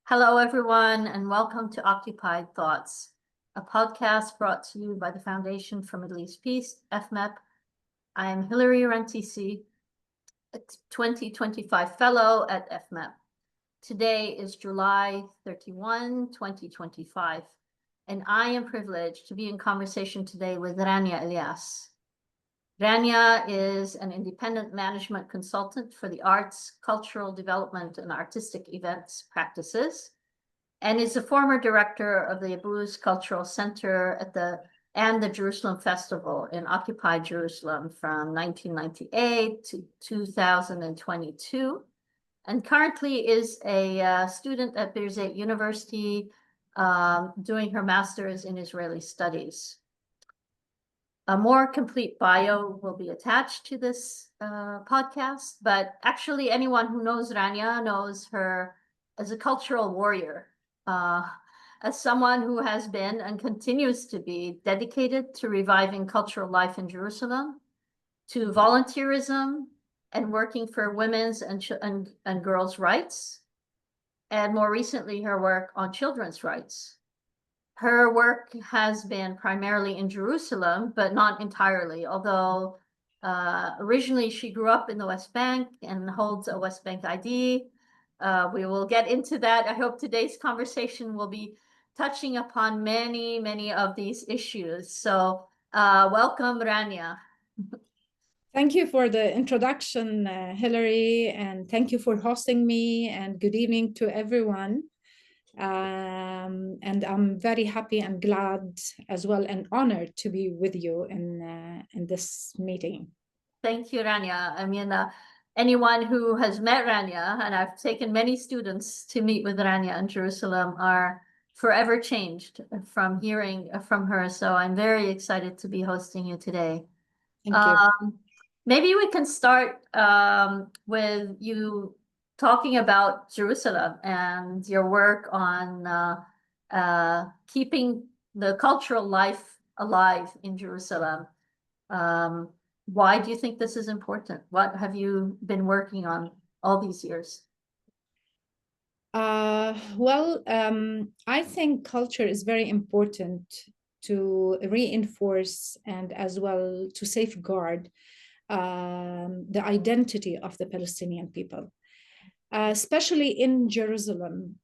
Hello, everyone, and welcome to Occupied Thoughts, a podcast brought to you by the Foundation for Middle East Peace, FMEP. I am Hilary Rantisi, a 2025 Fellow at FMEP. Today is July 31, 2025, and I am privileged to be in conversation today with Rania Elias. Rania is an independent management consultant for the arts, cultural development, and artistic events practices, and is a former director of the Yabous Cultural Centre and the Jerusalem Festival in occupied Jerusalem from 1998 to 2022, and currently is a student at Birzeit University doing her master's in Israeli studies. A more complete bio will be attached to this podcast, but actually anyone who knows Rania knows her as a cultural warrior, as someone who has been and continues to be dedicated to reviving cultural life in Jerusalem, to volunteerism and working for women's and girls' rights, and more recently her work on children's rights. Her work has been primarily in Jerusalem, but not entirely, although originally she grew up in the West Bank and holds a West Bank ID. We will get into that. I hope today's conversation will be touching upon many of these issues. So welcome, Rania. Thank you for the introduction, Hilary, and thank you for hosting me, and good evening to everyone. And I'm very happy and glad as well and honored to be with you in this meeting. Thank you, Rania. I mean, anyone who has met Rania, and I've taken many students to meet with Rania in Jerusalem, are forever changed from hearing from her. So I'm very excited to be hosting you today. Thank you. Maybe we can start with you talking about Jerusalem and your work on keeping the cultural life alive in Jerusalem. Why do you think this is important? What have you been working on all these years? I think culture is very important to reinforce and as well to safeguard the identity of the Palestinian people, especially in Jerusalem.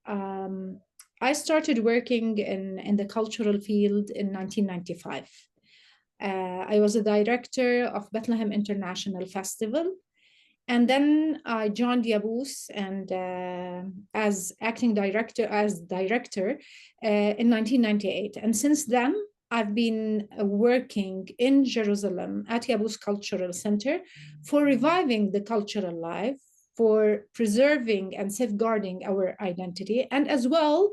I started working in the cultural field in 1995. I was a director of Bethlehem International Festival. And then I joined Yabous and as director in 1998. And since then, I've been working in Jerusalem at Yabous Cultural Centre for reviving the cultural life, for preserving and safeguarding our identity, and as well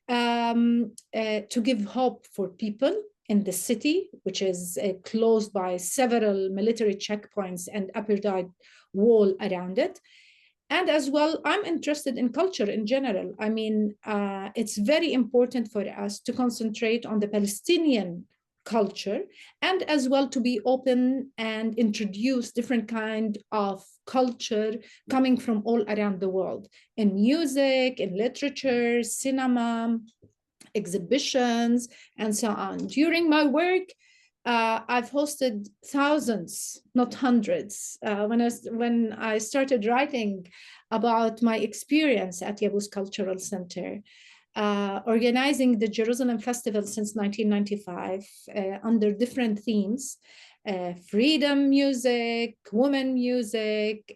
to give hope for people in the city, which is closed by several military checkpoints and apartheid wall around it. And as well, I'm interested in culture in general. I mean, it's very important for us to concentrate on the Palestinian culture and as well to be open and introduce different kind of culture coming from all around the world in music, in literature, cinema, exhibitions, and so on. During my work, I've hosted thousands, not hundreds. When I started writing about my experience at Yabous Cultural Centre, organizing the Jerusalem Festival since 1995 under different themes, freedom music, women music,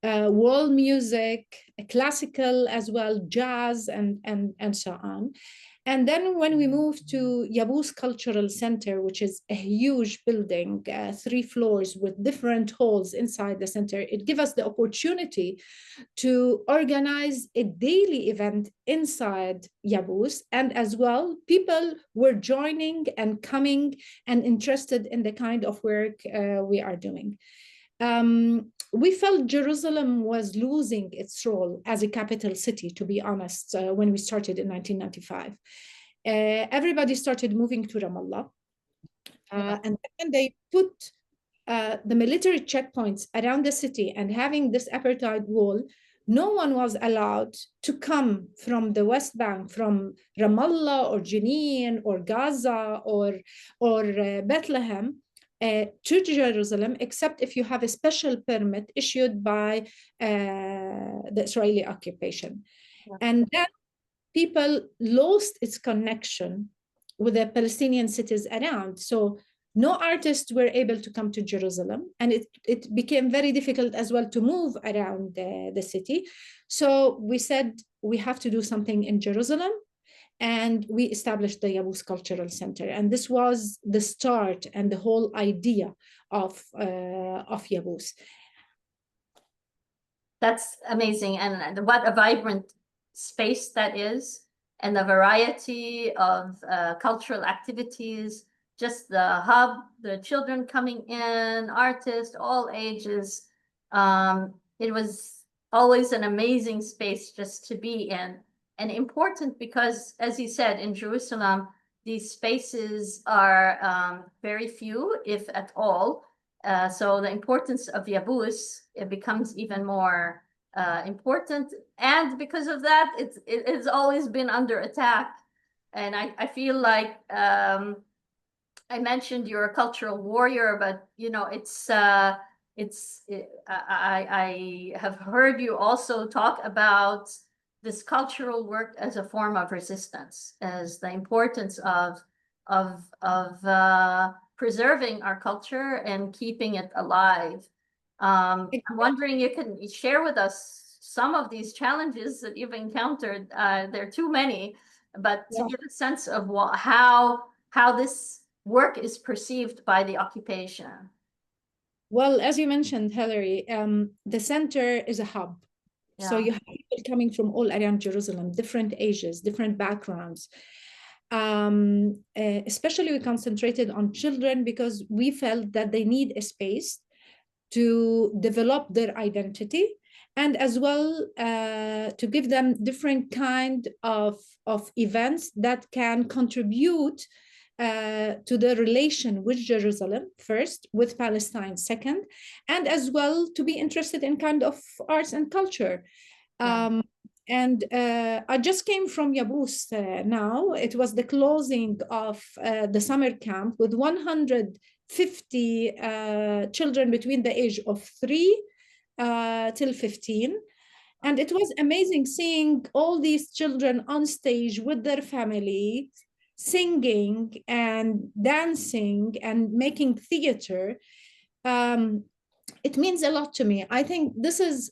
world music, classical as well, jazz, and so on. And then when we moved to Yabous Cultural Centre, which is a huge building, 3 floors with different halls inside the center, it gave us the opportunity to organize a daily event inside Yabous. And as well, people were joining and coming and interested in the kind of work we are doing. We felt Jerusalem was losing its role as a capital city, to be honest, when we started in 1995. Everybody started moving to Ramallah. And then they put the military checkpoints around the city and having this apartheid wall, no one was allowed to come from the West Bank, from Ramallah or Jenin or Gaza or Bethlehem to Jerusalem, except if you have a special permit issued by the Israeli occupation. Yeah. And then people lost its connection with the Palestinian cities around. So no artists were able to come to Jerusalem, and it became very difficult as well to move around the city. So we said we have to do something in Jerusalem, and we established the Yabous Cultural Centre. And this was the start and the whole idea of Yabous. That's amazing. And what a vibrant space that is, and the variety of cultural activities, just the hub, the children coming in, artists, all ages. It was always an amazing space just to be in, and important because, as you said, in Jerusalem, these spaces are very few, if at all. So the importance of Yabous, it becomes even more important. And because of that, it has always been under attack. And I feel like I mentioned you're a cultural warrior, but you know, I have heard you also talk about this cultural work as a form of resistance, as the importance of preserving our culture and keeping it alive. I'm wondering, you can share with us some of these challenges that you've encountered. There are too many, but to give a sense of how this work is perceived by the occupation. Well, as you mentioned, Hilary, the center is a hub. Yeah. So you have people coming from all around Jerusalem, different ages, different backgrounds. Especially we concentrated on children because we felt that they need a space to develop their identity, and as well to give them different kind of events that can contribute to the relation with Jerusalem first, with Palestine second, and as well to be interested in kind of arts and culture. And I just came from Yabous now. It was the closing of the summer camp with 150 children between the age of 3 till 15. And it was amazing seeing all these children on stage with their family, singing and dancing and making theater. It means a lot to me. I think this is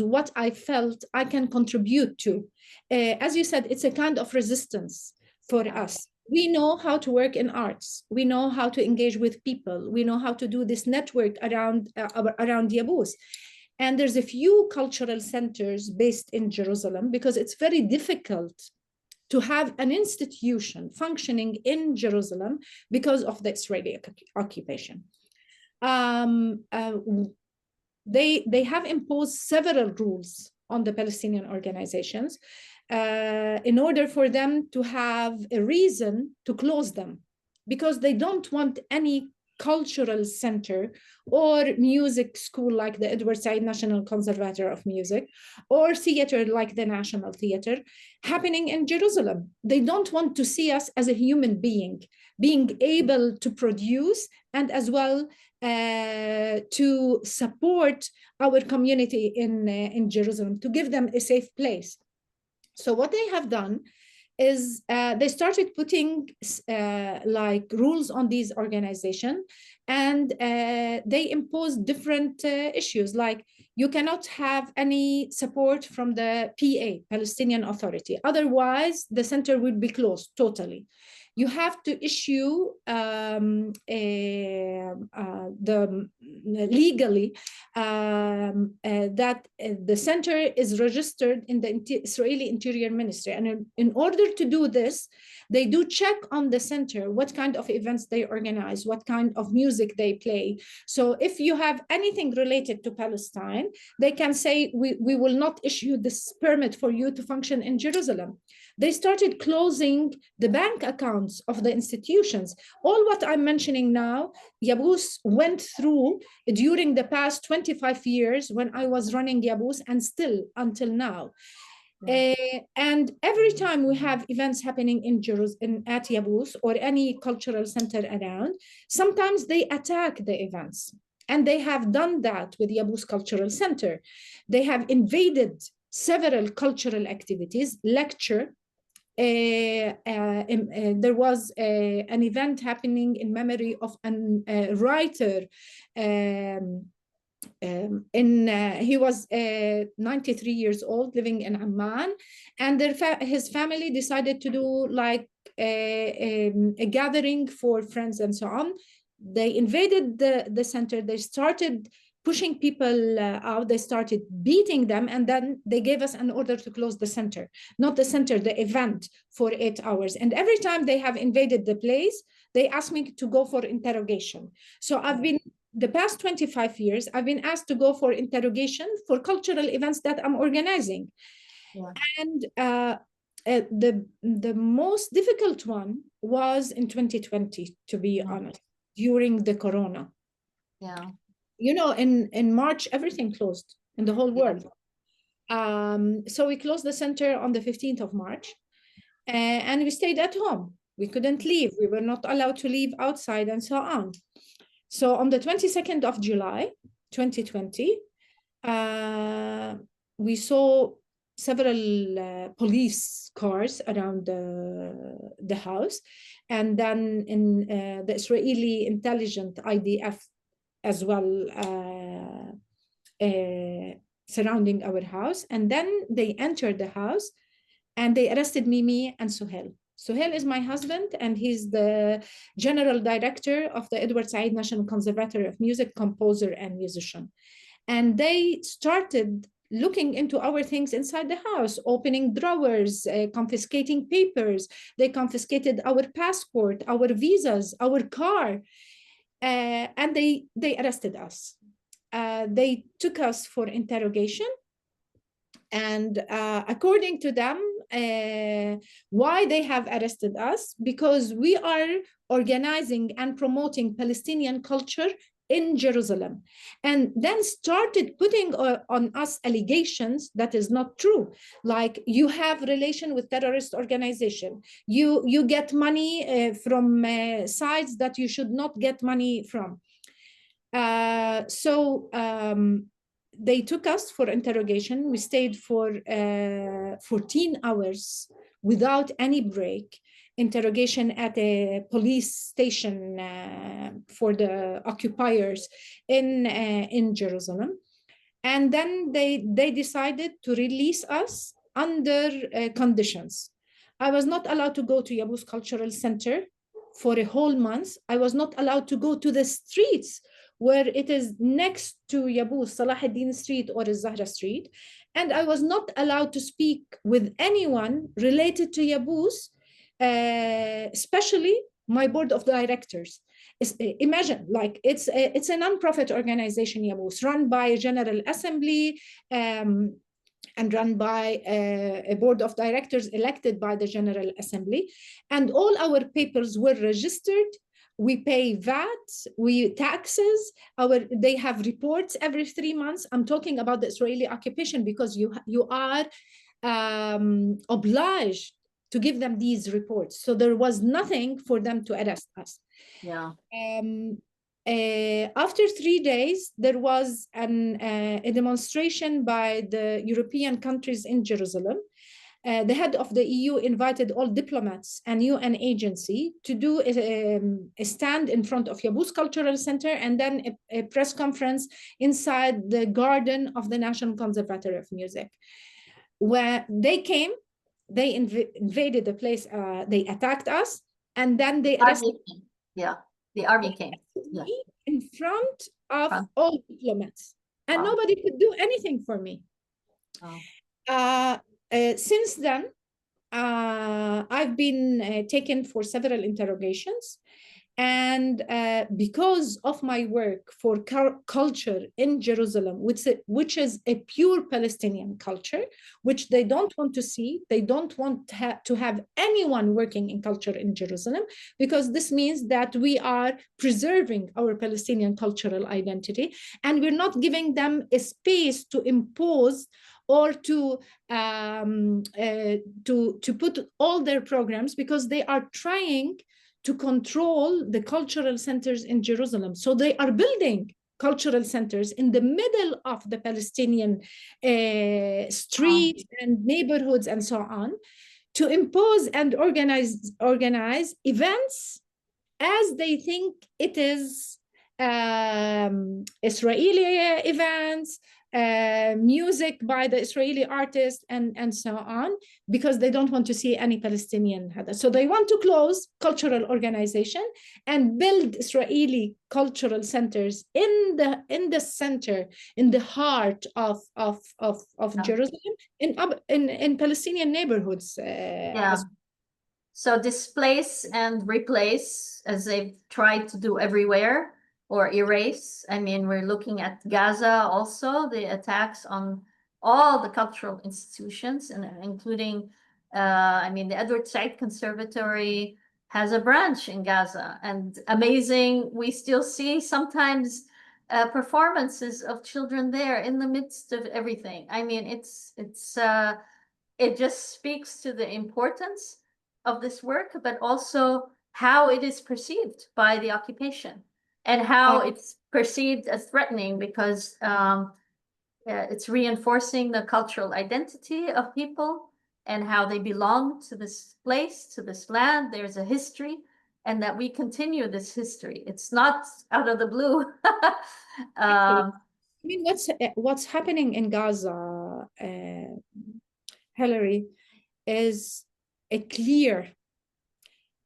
what I felt I can contribute to. As you said, it's a kind of resistance for us. We know how to work in arts. We know how to engage with people. We know how to do this network around Yabous. And there's a few cultural centers based in Jerusalem because it's very difficult to have an institution functioning in Jerusalem because of the Israeli occupation. They have imposed several rules on the Palestinian organizations in order for them to have a reason to close them, because they don't want any cultural center or music school like the Edward Said National Conservatory of Music or theater like the National Theater happening in Jerusalem. They don't want to see us as a human being able to produce and as well to support our community in Jerusalem, to give them a safe place. So what they have done is they started putting like rules on these organizations, and they imposed different issues, like you cannot have any support from the PA, Palestinian Authority. Otherwise, the center would be closed totally. You have to issue legally that the center is registered in the Israeli Interior Ministry. And in order to do this, they do check on the center what kind of events they organize, what kind of music they play. So if you have anything related to Palestine, they can say, we will not issue this permit for you to function in Jerusalem. They started closing the bank accounts of the institutions. All what I'm mentioning now, Yabous went through during the past 25 years when I was running Yabous, and still until now. And every time we have events happening in Jerusalem, at Yabous or any cultural center around, sometimes they attack the events. And they have done that with Yabous Cultural Centre. They have invaded several cultural activities, lecture. There was an event happening in memory of a writer. He was 93 years old, living in Amman, and his family decided to do like a gathering for friends and so on. They invaded the center. They started pushing people out. They started beating them, and then they gave us an order to close the center, not the center, the event, for 8 hours. And every time they have invaded the place, they asked me to go for interrogation. So I've been, the past 25 years, I've been asked to go for interrogation for cultural events that I'm organizing. Yeah. And the most difficult one was in 2020, to be honest, during the corona. Yeah. You know, in March, everything closed in the whole world. So we closed the center on the 15th of March, and we stayed at home. We couldn't leave. We were not allowed to leave outside and so on. So on the 22nd of July, 2020, we saw several police cars around the house. And then in the Israeli intelligence, IDF, as well, surrounding our house. And then they entered the house and they arrested Mimi and Suhail. Suhail is my husband, and he's the general director of the Edward Said National Conservatory of Music, composer and musician. And they started looking into our things inside the house, opening drawers, confiscating papers. They confiscated our passport, our visas, our car. And they arrested us. They took us for interrogation. And according to them, why they have arrested us? Because we are organizing and promoting Palestinian culture in Jerusalem, and then started putting on us allegations that is not true, like you have relation with terrorist organization, you get money from sites that you should not get money from. They took us for interrogation. We stayed for 14 hours without any break. Interrogation at a police station for the occupiers in Jerusalem. And then they decided to release us under conditions. I was not allowed to go to Yabous Cultural Centre for a whole month. I was not allowed to go to the streets where it is next to Yabous, Salah ad-Din Street or Zahra Street. And I was not allowed to speak with anyone related to Yabous, especially my board of directors. Imagine, like, it's a non-profit organization, Yabous, run by a General Assembly, and run by a board of directors elected by the General Assembly. And all our papers were registered. We pay VAT, taxes. They have reports every 3 months. I'm talking about the Israeli occupation because you are obliged to give them these reports. So there was nothing for them to arrest us. Yeah. After 3 days, there was a demonstration by the European countries in Jerusalem. The head of the EU invited all diplomats and UN agency to do a stand in front of Yabous Cultural Centre, and then a press conference inside the garden of the National Conservatory of Music. Where they came, they invaded the place, they attacked us, and then they arrested. Yeah, the army came. Yeah. In front of all diplomats, and nobody could do anything for me. Since then, I've been taken for several interrogations, And because of my work for culture in Jerusalem, which is a pure Palestinian culture, which they don't want to see, they don't want to have anyone working in culture in Jerusalem, because this means that we are preserving our Palestinian cultural identity, and we're not giving them a space to impose or to put all their programs, because they are trying to control the cultural centers in Jerusalem. So they are building cultural centers in the middle of the Palestinian streets and neighborhoods and so on, to impose and organize events as they think it is Israeli events, music by the Israeli artist, and so on, because they don't want to see any Palestinian. So they want to close cultural organization and build Israeli cultural centers in the center, in the heart of Jerusalem, in Palestinian neighborhoods. So displace and replace, as they've tried to do everywhere, or erase. I mean, we're looking at Gaza also, the attacks on all the cultural institutions, and including, I mean, the Edward Said Conservatory has a branch in Gaza, and amazing, we still see sometimes performances of children there in the midst of everything. I mean, it just speaks to the importance of this work, but also how it is perceived by the occupation, and how it's perceived as threatening, because it's reinforcing the cultural identity of people and how they belong to this place, to this land. There's a history, and that we continue this history. It's not out of the blue. I mean, what's happening in Gaza, Hilary, is a clear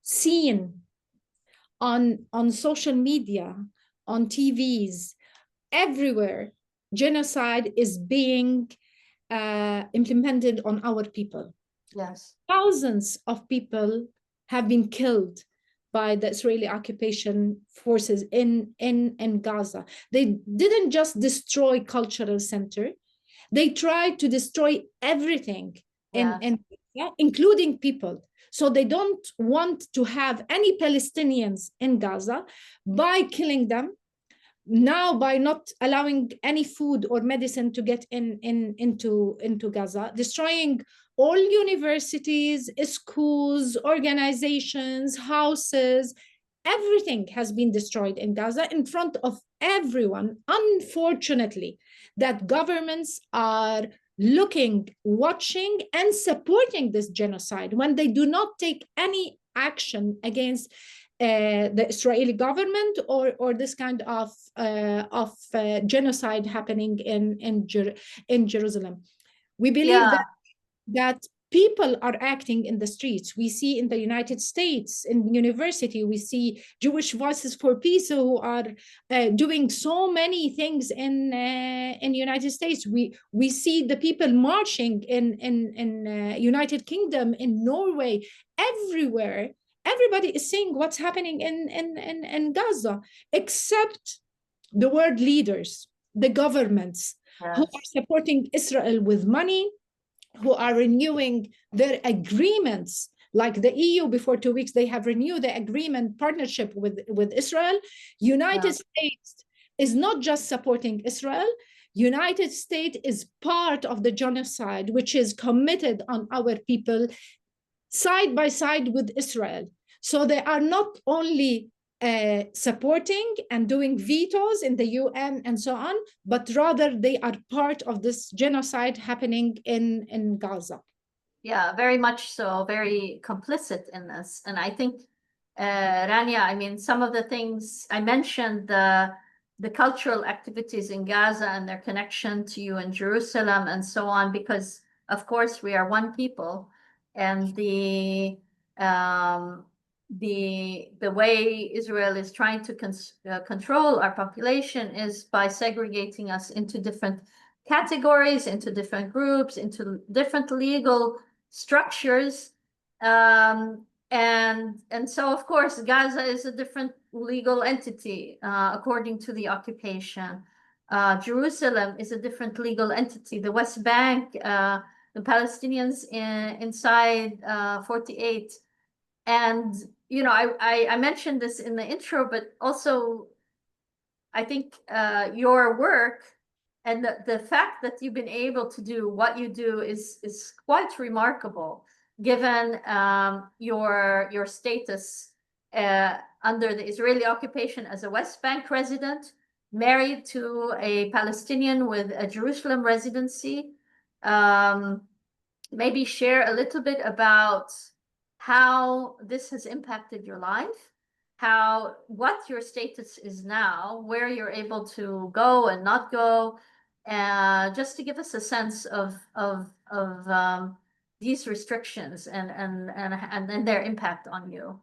seen on social media, on TVs, everywhere. Genocide is being implemented on our people. Yes. Thousands of people have been killed by the Israeli occupation forces in Gaza. They didn't just destroy cultural center, they tried to destroy everything, including people. So they don't want to have any Palestinians in Gaza, by killing them, now by not allowing any food or medicine to get into Gaza, destroying all universities, schools, organizations, houses. Everything has been destroyed in Gaza in front of everyone. Unfortunately, that governments are looking, watching, and supporting this genocide when they do not take any action against the Israeli government or this kind of genocide happening in Jerusalem. We believe that people are acting in the streets. We see in the United States, in university, we see Jewish Voices for Peace who are doing so many things in United States. We see the people marching in United Kingdom, in Norway, everywhere. Everybody is seeing what's happening in Gaza, except the world leaders, the governments, who are supporting Israel with money, who are renewing their agreements. Like the EU, before 2 weeks, they have renewed the agreement partnership with Israel. United States is not just supporting Israel. United States is part of the genocide, which is committed on our people, side by side with Israel. So they are not only supporting and doing vetoes in the UN and so on, but rather they are part of this genocide happening in Gaza. Yeah, very much so, very complicit in this. And I think, Rania, I mean, some of the things I mentioned, the cultural activities in Gaza and their connection to you in Jerusalem and so on, because of course we are one people, and the way Israel is trying to control our population is by segregating us into different categories, into different groups, into different legal structures, And so, of course, Gaza is a different legal entity according to the occupation. Jerusalem is a different legal entity. The West Bank, the Palestinians inside 48. And, you know, I mentioned this in the intro, but also I think your work and the fact that you've been able to do what you do is quite remarkable, given your status under the Israeli occupation as a West Bank resident, married to a Palestinian with a Jerusalem residency. Maybe share a little bit about how this has impacted your life, what your status is now, where you're able to go and not go, just to give us a sense of these restrictions and their impact on you.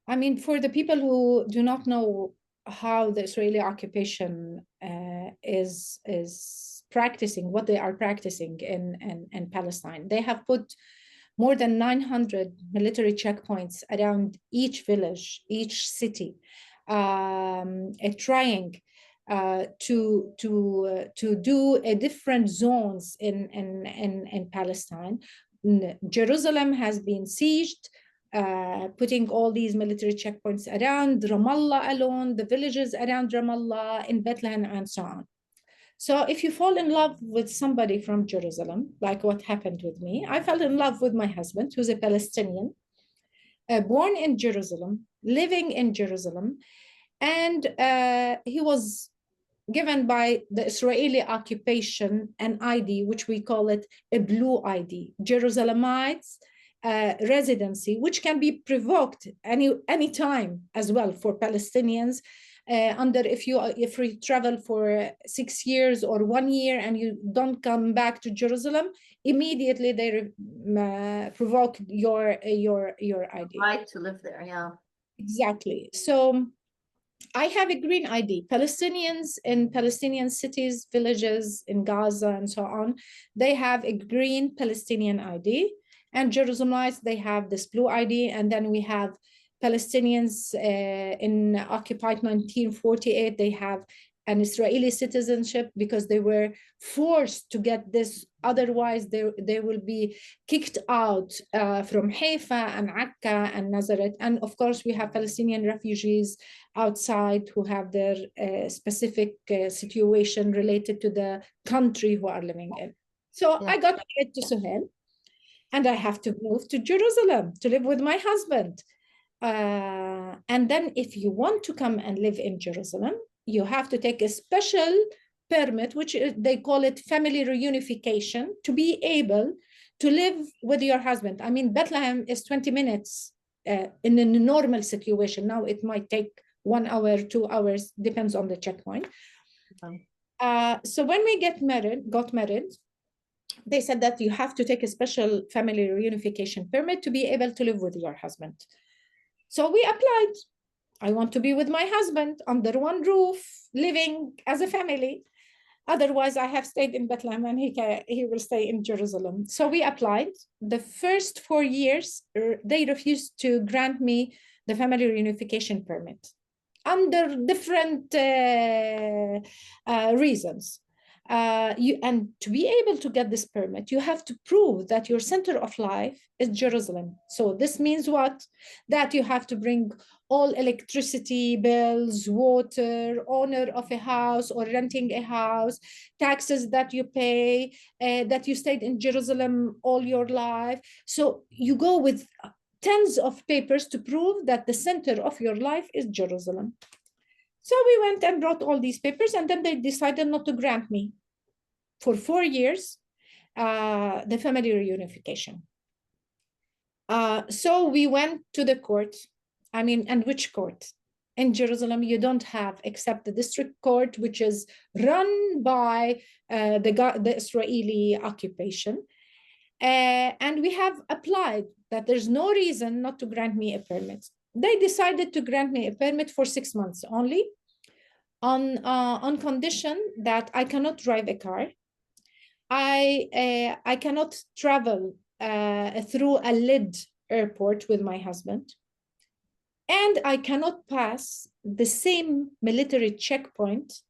I mean, for the people who do not know how the Israeli occupation is practicing, what they are practicing in Palestine, they have put more than 900 military checkpoints around each village, each city, trying to do different zones in Palestine. Jerusalem has been sieged, putting all these military checkpoints around Ramallah alone, the villages around Ramallah, in Bethlehem, and so on. So if you fall in love with somebody from Jerusalem, like what happened with me, I fell in love with my husband, who's a Palestinian, born in Jerusalem, living in Jerusalem, and he was given by the Israeli occupation an ID, which we call it a blue ID, Jerusalemites residency, which can be provoked any time as well for Palestinians. If we travel for 6 years or 1 year and you don't come back to Jerusalem, immediately they provoke your ID. Right to live there, yeah. Exactly. So I have a green ID. Palestinians in Palestinian cities, villages in Gaza and so on, they have a green Palestinian ID. And Jerusalemites, they have this blue ID. And then we have Palestinians in occupied 1948, they have an Israeli citizenship because they were forced to get this. Otherwise, they will be kicked out from Haifa and Akka and Nazareth. And of course, we have Palestinian refugees outside who have their specific situation related to the country who are living in. So yeah. I got married to Suhail, and I have to move to Jerusalem to live with my husband. And then if you want to come and live in Jerusalem, you have to take a special permit, which they call it family reunification, to be able to live with your husband. I mean, Bethlehem is 20 minutes in a normal situation. Now it might take 1 hour, 2 hours, depends on the checkpoint. So when we got married, they said that you have to take a special family reunification permit to be able to live with your husband. So we applied. I want to be with my husband under one roof, living as a family. Otherwise, I have stayed in Bethlehem and he will stay in Jerusalem. So we applied. The first 4 years, they refused to grant me the family reunification permit under different reasons. And to be able to get this permit, you have to prove that your center of life is Jerusalem. So this means what? That you have to bring all electricity bills, water, owner of a house or renting a house, taxes that you pay, that you stayed in Jerusalem all your life. So you go with tons of papers to prove that the center of your life is Jerusalem. So we went and brought all these papers, and then they decided not to grant me for 4 years the family reunification. So we went to the court. I mean, and which court? In Jerusalem, you don't have except the district court, which is run by the Israeli occupation. And we have applied that there's no reason not to grant me a permit. They decided to grant me a permit for 6 months only, on condition that I cannot drive a car. I cannot travel through a lid airport with my husband, and I cannot pass the same military checkpoint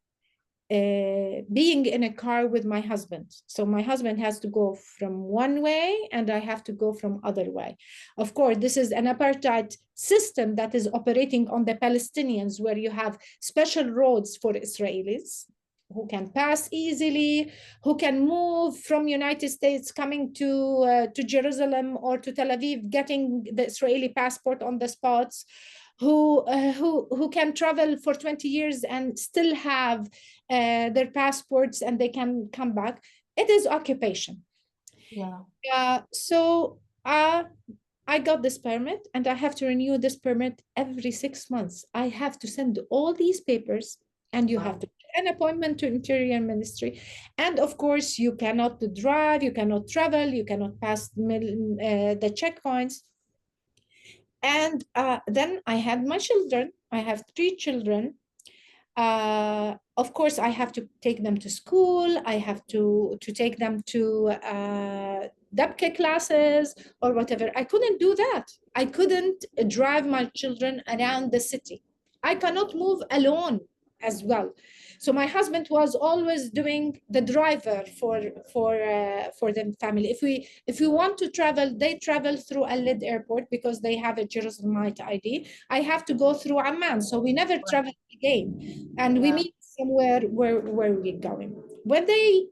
being in a car with my husband. So my husband has to go from one way and I have to go from other way. Of course, this is an apartheid system that is operating on the Palestinians, where you have special roads for Israelis who can pass easily, who can move from United States coming to Jerusalem or to Tel Aviv, getting the Israeli passport on the spots, who can travel for 20 years and still have their passports and they can come back. It is occupation. Yeah. So I got this permit and I have to renew this permit every 6 months. I have to send all these papers and you have to get an appointment to Interior Ministry. And of course, you cannot drive, you cannot travel, you cannot pass the checkpoints. And then I had my children. I have 3 children. Of course, I have to take them to school. I have to take them to DAPKE classes or whatever. I couldn't do that. I couldn't drive my children around the city. I cannot move alone as well. So my husband was always doing the driver for the family. If we want to travel, they travel through Al-Lid airport because they have a Jerusalemite ID. I have to go through Amman, so we never travel again. And we meet somewhere where we're going. When they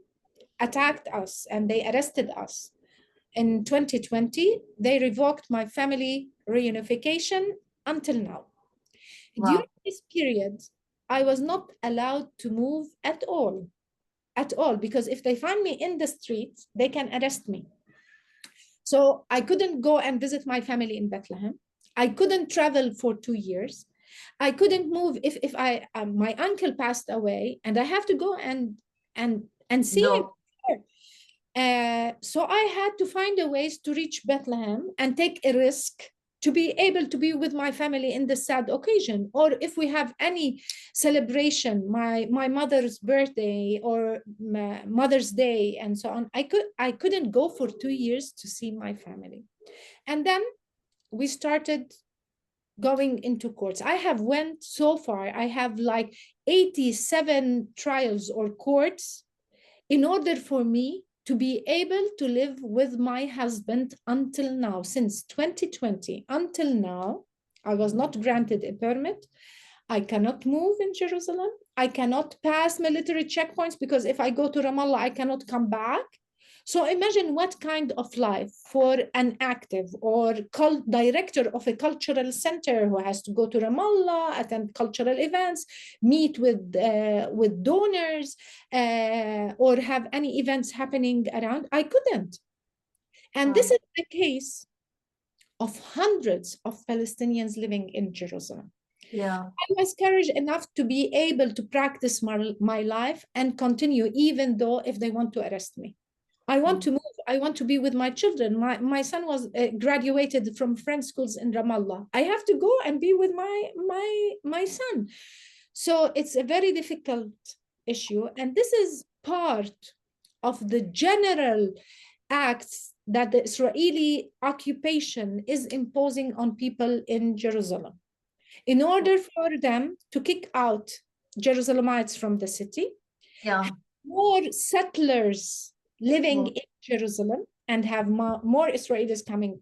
attacked us and they arrested us in 2020, they revoked my family reunification until now. Wow. During this period, I was not allowed to move at all, because if they find me in the street, they can arrest me. So I couldn't go and visit my family in Bethlehem. I couldn't travel for 2 years. I couldn't move if my uncle passed away and I have to go and see him. So I had to find a ways to reach Bethlehem and take a risk to be able to be with my family in the sad occasion, or if we have any celebration, my mother's birthday or Mother's Day and so on. I couldn't go for 2 years to see my family. And then we started going into courts. I have went so far, I have like 87 trials or courts in order for me to be able to live with my husband until now. Since 2020 until now, I was not granted a permit. I cannot move in Jerusalem. I cannot pass military checkpoints because if I go to Ramallah, I cannot come back. So imagine what kind of life for an active or director of a cultural center who has to go to Ramallah, attend cultural events, meet with donors, or have any events happening around. I couldn't. And this is the case of hundreds of Palestinians living in Jerusalem. Yeah. I was courage enough to be able to practice my life and continue, even though if they want to arrest me. I want to move. I want to be with my children. My son was graduated from French schools in Ramallah. I have to go and be with my son. So it's a very difficult issue. And this is part of the general acts that the Israeli occupation is imposing on people in Jerusalem. In order for them to kick out Jerusalemites from the city, more settlers living in Jerusalem and have more Israelis coming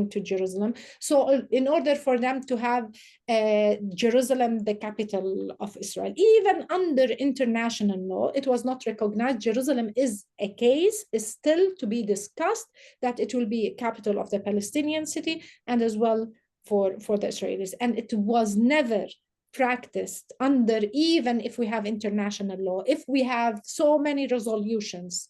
to Jerusalem. So in order for them to have Jerusalem the capital of Israel, even under international law, it was not recognized. Jerusalem is still to be discussed, that it will be a capital of the Palestinian city and as well for the Israelis. And it was never practiced under, even if we have international law, if we have so many resolutions,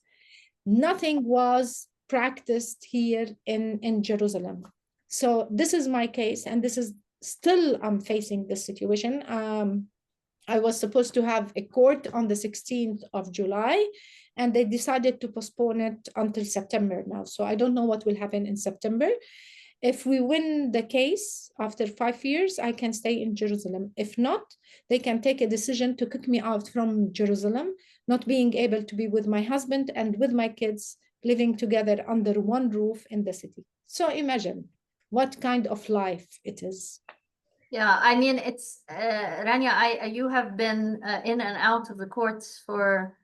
nothing was practiced here in Jerusalem. So this is my case, and this is still I'm facing this situation. I was supposed to have a court on the 16th of July, and they decided to postpone it until September now. So I don't know what will happen in September. If we win the case after 5 years, I can stay in Jerusalem. If not, they can take a decision to kick me out from Jerusalem, not being able to be with my husband and with my kids living together under one roof in the city. So imagine what kind of life it is. Yeah, I mean, it's Rania, you have been in and out of the courts for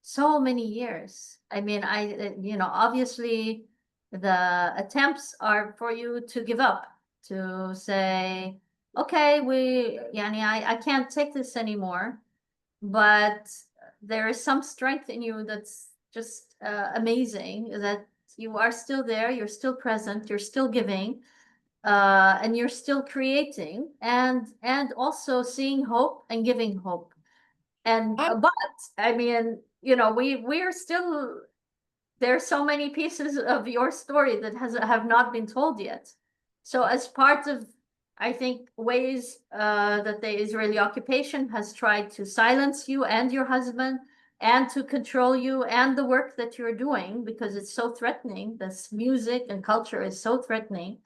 so many years. I mean, obviously the attempts are for you to give up, to say, okay, I can't take this anymore, but there is some strength in you that's just amazing, that you are still there, you're still present, you're still giving, and you're still creating, and also seeing hope and giving hope. And I, but I mean, we're still, there's so many pieces of your story that have not been told yet. So as part of, I think, ways that the Israeli occupation has tried to silence you and your husband, and to control you and the work that you're doing, because it's so threatening. This music and culture is so threatening,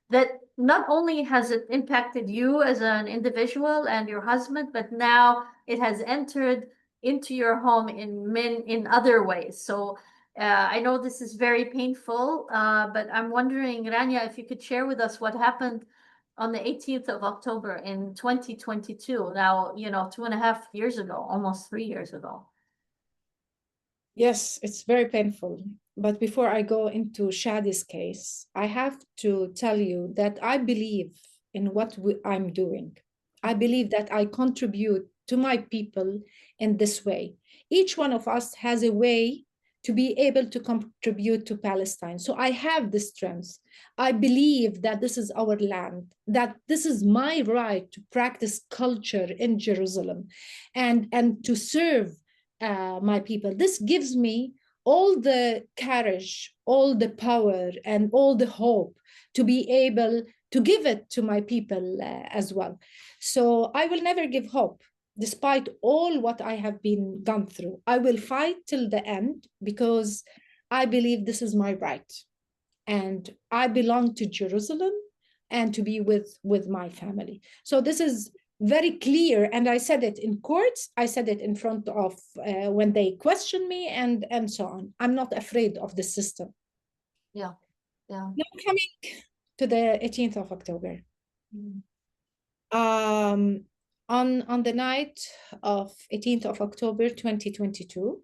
that not only has it impacted you as an individual and your husband, but now it has entered into your home in other ways. So I know this is very painful, but I'm wondering, Rania, if you could share with us what happened on the 18th of October in 2022. Now, 2.5 years ago, almost 3 years ago. yes, it's very painful. But before I go into Shadi's case, I have to tell you that I believe in what I'm doing. I believe that I contribute to my people in this way. Each one of us has a way to be able to contribute to Palestine. So I have the strength. I believe that this is our land, that this is my right to practice culture in Jerusalem, and to serve my people. This gives me all the courage, all the power, and all the hope to be able to give it to my people as well. So I will never give hope, despite all what I have been gone through. I will fight till the end because I believe this is my right, and I belong to Jerusalem and to be with my family. So this is very clear, and I said it in courts, I said it in front of when they question me, and so on. I'm not afraid of the system. Yeah, yeah. Now coming to the 18th of October. Mm. On the night of 18th of October 2022,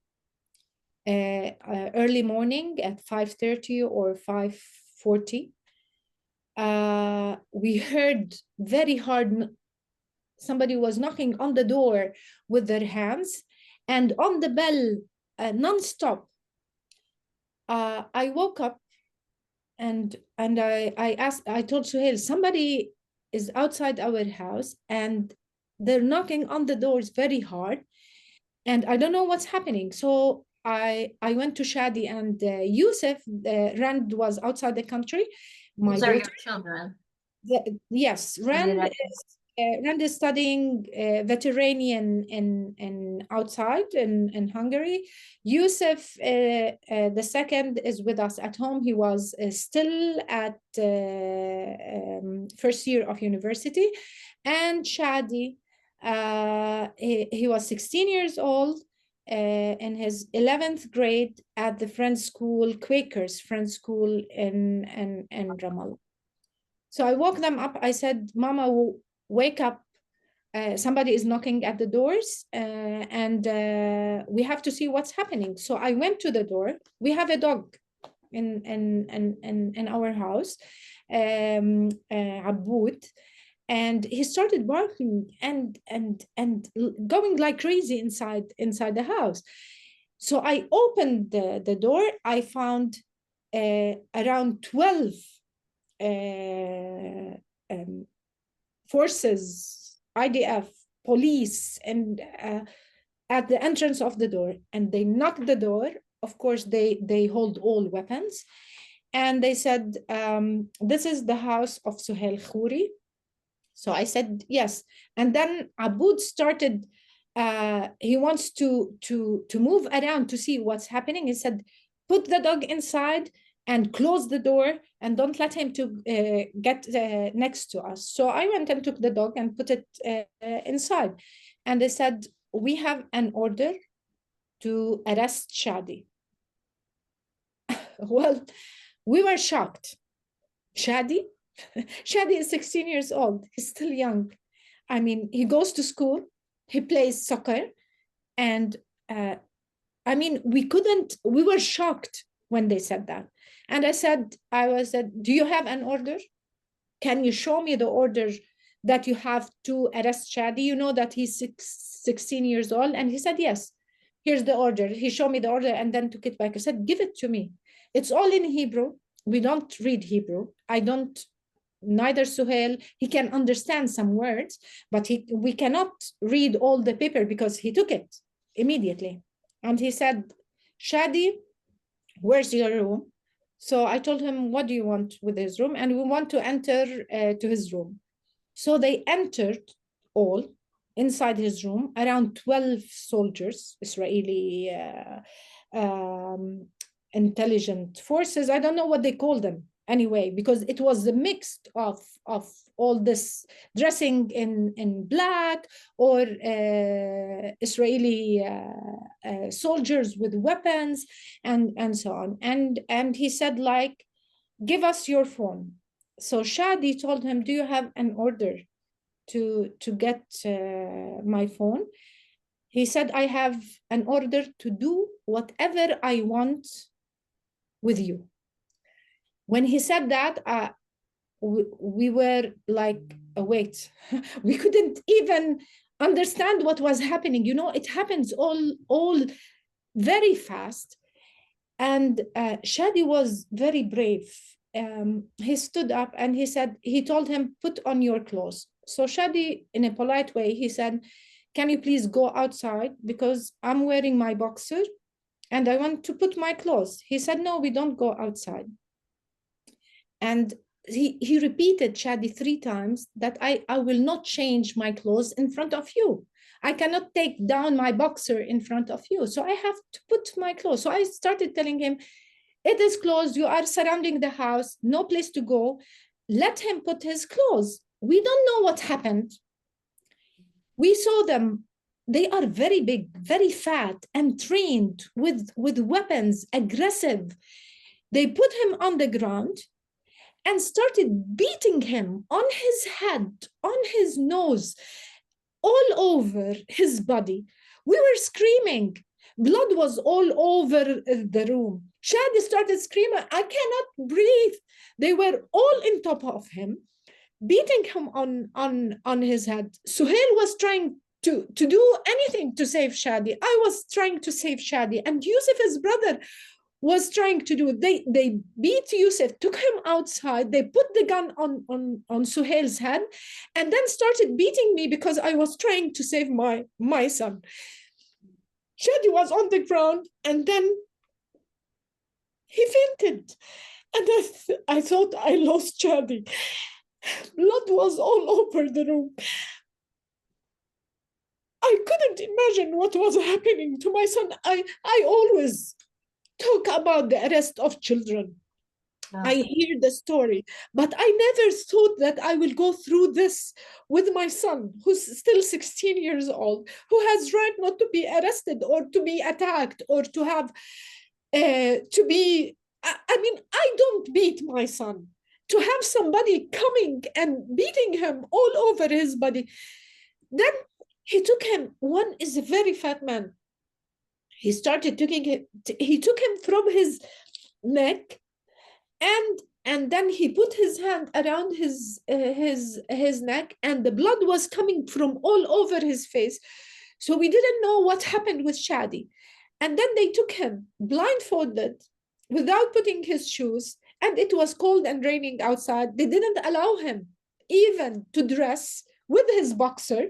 early morning at 5:30 or 5:40, we heard very hard, somebody was knocking on the door with their hands and on the bell non-stop. I woke up and I told Suhail, somebody is outside our house and they're knocking on the doors very hard, and I don't know what's happening. So I went to Shadi and Yusuf. Rand was outside the country. My These are your daughter. children. Yes, Rand is studying veterinarian in outside in Hungary. Yusuf, the second, is with us at home. He was still at first year of university. And Shadi, he was 16 years old, in his 11th grade at the Friends School, Quakers Friends School in Ramallah. So I woke them up. I said, Mama, wake up. Somebody is knocking at the doors, and we have to see what's happening. So I went to the door. We have a dog in our house, Aboud, and he started barking and going like crazy inside the house. So I opened the door. I found around 12 forces, IDF, police, and at the entrance of the door, and they knocked the door. Of course, they hold all weapons, and they said, "This is the house of Suhail Khouri." So I said yes, and then Aboud started. He wants to move around to see what's happening. He said, "Put the dog inside and close the door and don't let him to get next to us." So I went and took the dog and put it inside. And they said, "We have an order to arrest Shadi." Well, we were shocked. Shadi? Shadi is 16 years old. He's still young. I mean, he goes to school, he plays soccer, and I mean, we were shocked when they said that. And I said, do you have an order? Can you show me the order that you have to arrest Shadi? You know that he's 16 years old. And he said, yes, here's the order. He showed me the order and then took it back. I said, give it to me. It's all in Hebrew. We don't read Hebrew. Neither Suhail, he can understand some words, but we cannot read all the paper because he took it immediately. And he said, Shadi, where's your room? So I told him, what do you want with his room? And we want to enter to his room. So they entered all inside his room, around 12 soldiers, Israeli intelligent forces. I don't know what they call them anyway, because it was a mix of all this dressing in black or Israeli soldiers with weapons and so on. And he said, like, give us your phone. So Shadi told him, do you have an order to get my phone? He said, I have an order to do whatever I want with you. When he said that, we were like, wait, we couldn't even understand what was happening. You know, it happens all very fast. And Shadi was very brave. He stood up and he said, he told him, put on your clothes. So Shadi, in a polite way, he said, can you please go outside because I'm wearing my boxer and I want to put my clothes. He said, no, we don't go outside. And he repeated, Shadi, 3 times that I will not change my clothes in front of you. I cannot take down my boxer in front of you. So I have to put my clothes. So I started telling him, it is closed. You are surrounding the house. No place to go. Let him put his clothes. We don't know what happened. We saw them. They are very big, very fat and trained with weapons, aggressive. They put him on the ground and started beating him on his head, on his nose, all over his body. We were screaming. Blood was all over the room. Shadi started screaming, I cannot breathe. They were all on top of him, beating him on his head. Suhail was trying to do anything to save Shadi. I was trying to save Shadi. And Yusuf, his brother, was trying to do it. They beat Yusuf, took him outside. They put the gun on Suhail's head and then started beating me because I was trying to save my son. Shadi was on the ground and then he fainted. And I thought I lost Shadi. Blood was all over the room. I couldn't imagine what was happening to my son. I always talk about the arrest of children. Oh. I hear the story, but I never thought that I will go through this with my son, who's still 16 years old, who has right not to be arrested or to be attacked or to have, to be, I mean, I don't beat my son. To have somebody coming and beating him all over his body. Then he took him, one is a very fat man. He started taking it, he took him from his neck and then he put his hand around his neck and the blood was coming from all over his face. So we didn't know what happened with Shadi. And then they took him blindfolded without putting his shoes, and it was cold and raining outside. They didn't allow him even to dress with his boxer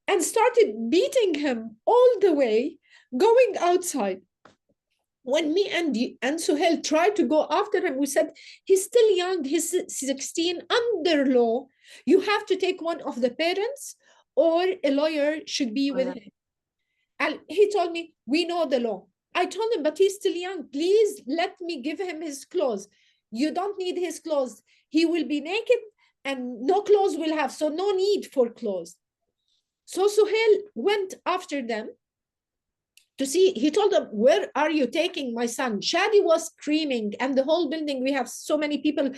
and started beating him all the way going outside. When me and Suhail tried to go after him, we said, he's still young, he's 16, under law. You have to take one of the parents or a lawyer should be with him. And he told me, we know the law. I told him, but he's still young. Please let me give him his clothes. You don't need his clothes. He will be naked and no clothes will have, so no need for clothes. So Suhail went after them to see. He told them, where are you taking my son? Shadi was screaming, and the whole building, we have so many people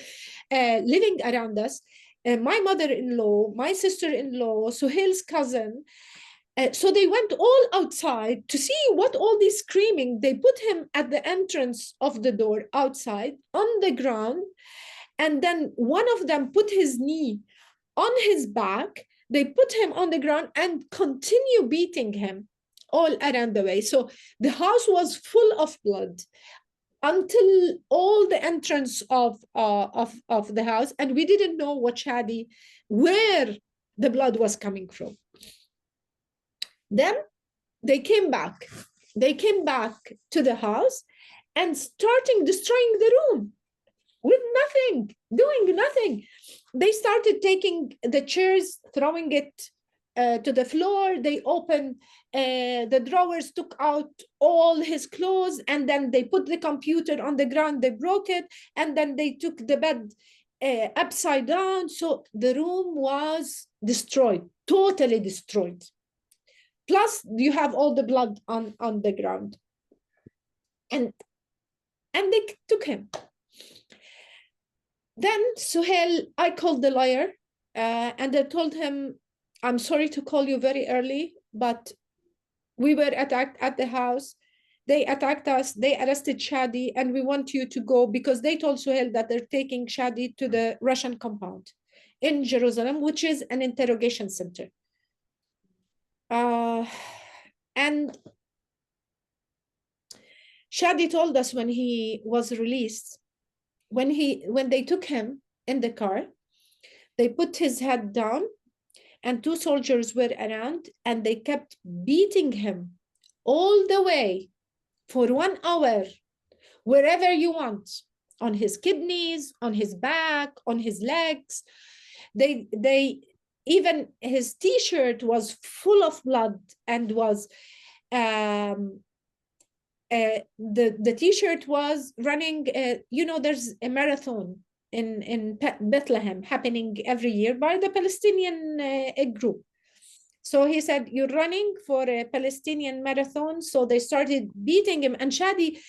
living around us. My mother-in-law, my sister-in-law, Suhail's cousin. So they went all outside to see what all this screaming. They put him at the entrance of the door outside on the ground. And then one of them put his knee on his back. They put him on the ground and continue beating him all around the way. So the house was full of blood until all the entrance of the house. And we didn't know what Shadi, where the blood was coming from. Then they came back. They came back to the house and starting destroying the room with nothing, doing nothing. They started taking the chairs, throwing it to the floor. They opened the drawers, took out all his clothes, and then they put the computer on the ground. They broke it, and then they took the bed upside down. So the room was destroyed, totally destroyed. Plus, you have all the blood on the ground. And they took him. Then Suhail, I called the lawyer and I told him, I'm sorry to call you very early, but we were attacked at the house. They attacked us, they arrested Shadi, and we want you to go, because they told Suhail that they're taking Shadi to the Russian compound in Jerusalem, which is an interrogation center. And Shadi told us when he was released, when they took him in the car, they put his head down and 2 soldiers were around, and they kept beating him all the way for 1 hour, wherever you want, on his kidneys, on his back, on his legs. They even his t-shirt was full of blood and was the t-shirt was running, there's a marathon in Bethlehem happening every year by the Palestinian group. So he said, you're running for a Palestinian marathon. So they started beating him. And Shadi,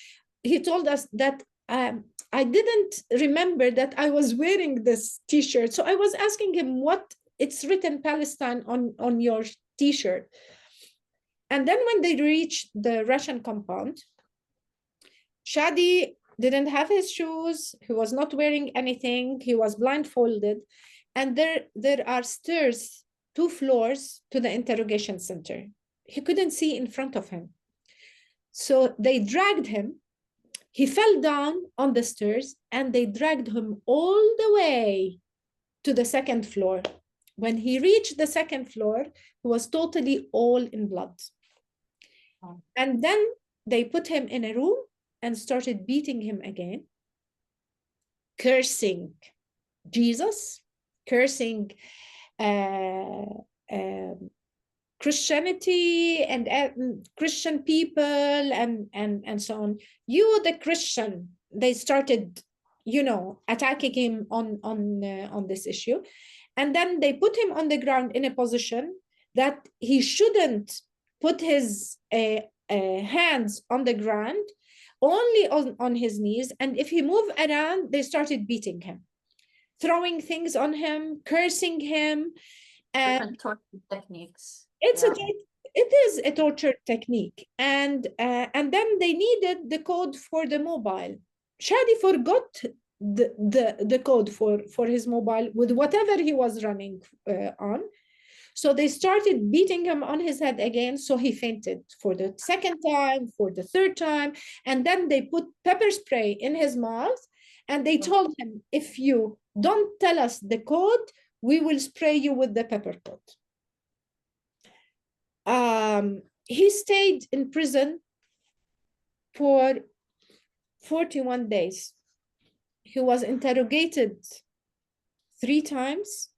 he told us that I didn't remember that I was wearing this t-shirt. So I was asking him, what it's written Palestine on your t-shirt. And then when they reached the Russian compound, Shadi didn't have his shoes. He was not wearing anything. He was blindfolded. And there are stairs, 2 floors to the interrogation center. He couldn't see in front of him. So they dragged him. He fell down on the stairs and they dragged him all the way to the 2nd floor. When he reached the 2nd floor, he was totally all in blood. Oh. And then they put him in a room and started beating him again, cursing Jesus, cursing Christianity and Christian people and so on. You, the Christian, they started, attacking him on this issue. And then they put him on the ground in a position that he shouldn't put his hands on the ground, only on his knees. And if he moved around, they started beating him, throwing things on him, cursing him. Different torture techniques. It is a torture technique. And then they needed the code for the mobile. Shadi forgot the code for his mobile with whatever he was running on. So they started beating him on his head again. So he fainted for the 2nd time, for the 3rd time. And then they put pepper spray in his mouth. And they told him, if you don't tell us the code, we will spray you with the pepper code. He stayed in prison for 41 days. He was interrogated 3 times,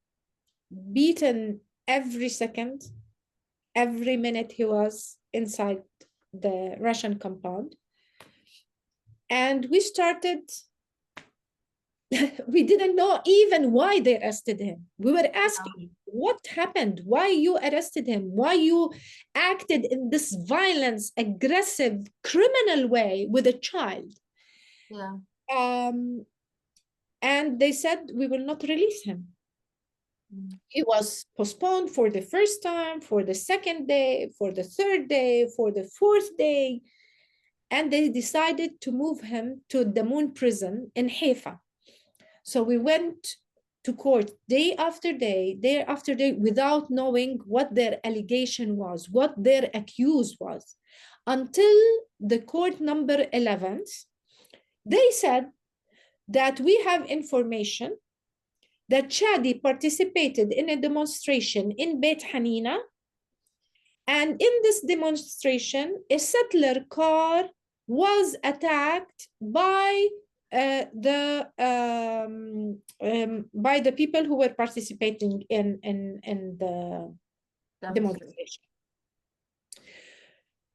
beaten every second, every minute he was inside the Russian compound. And we started, we didn't know even why they arrested him. We were asking, what happened? Why you arrested him? Why you acted in this violence, aggressive, criminal way with a child? Yeah. And they said, we will not release him. He was postponed for the first time, for the second day, for the third day, for the fourth day. And they decided to move him to the Damoun prison in Haifa. So we went to court day after day without knowing what their allegation was, what their accused was, until the court number 11th. They said that we have information that Shadi participated in a demonstration in Beit Hanina, and in this demonstration, a settler car was attacked by the people who were participating in the demonstration.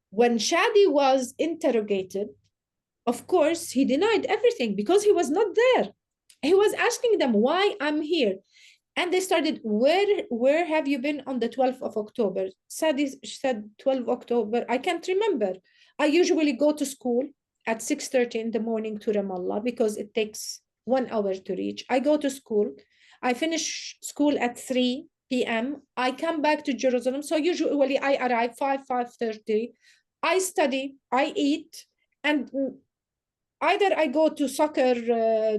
When Shadi was interrogated, of course, he denied everything because he was not there. He was asking them why I'm here. And they started, where have you been on the 12th of October? Shadi said 12 October, I can't remember. I usually go to school at 6:30 in the morning to Ramallah because it takes 1 hour to reach. I go to school. I finish school at 3 p.m. I come back to Jerusalem. So usually I arrive 5:30. I study, I eat, and either I go to soccer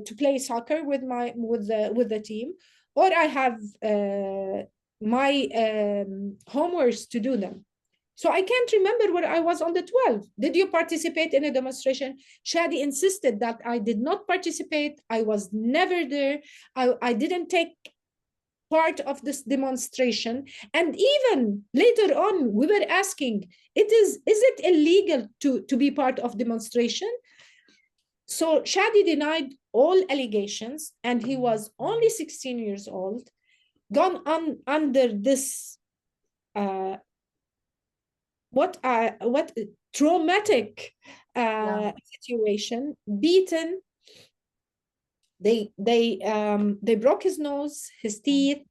to play soccer with the team, or I have my homeworks to do them. So I can't remember where I was on the 12th. Did you participate in a demonstration? Shadi insisted that I did not participate. I was never there. I didn't take part of this demonstration. And even later on, we were asking, is it illegal to be part of demonstration? So Shadi denied all allegations, and he was only 16 years old, gone on under this what traumatic situation, beaten. They broke his nose, his teeth,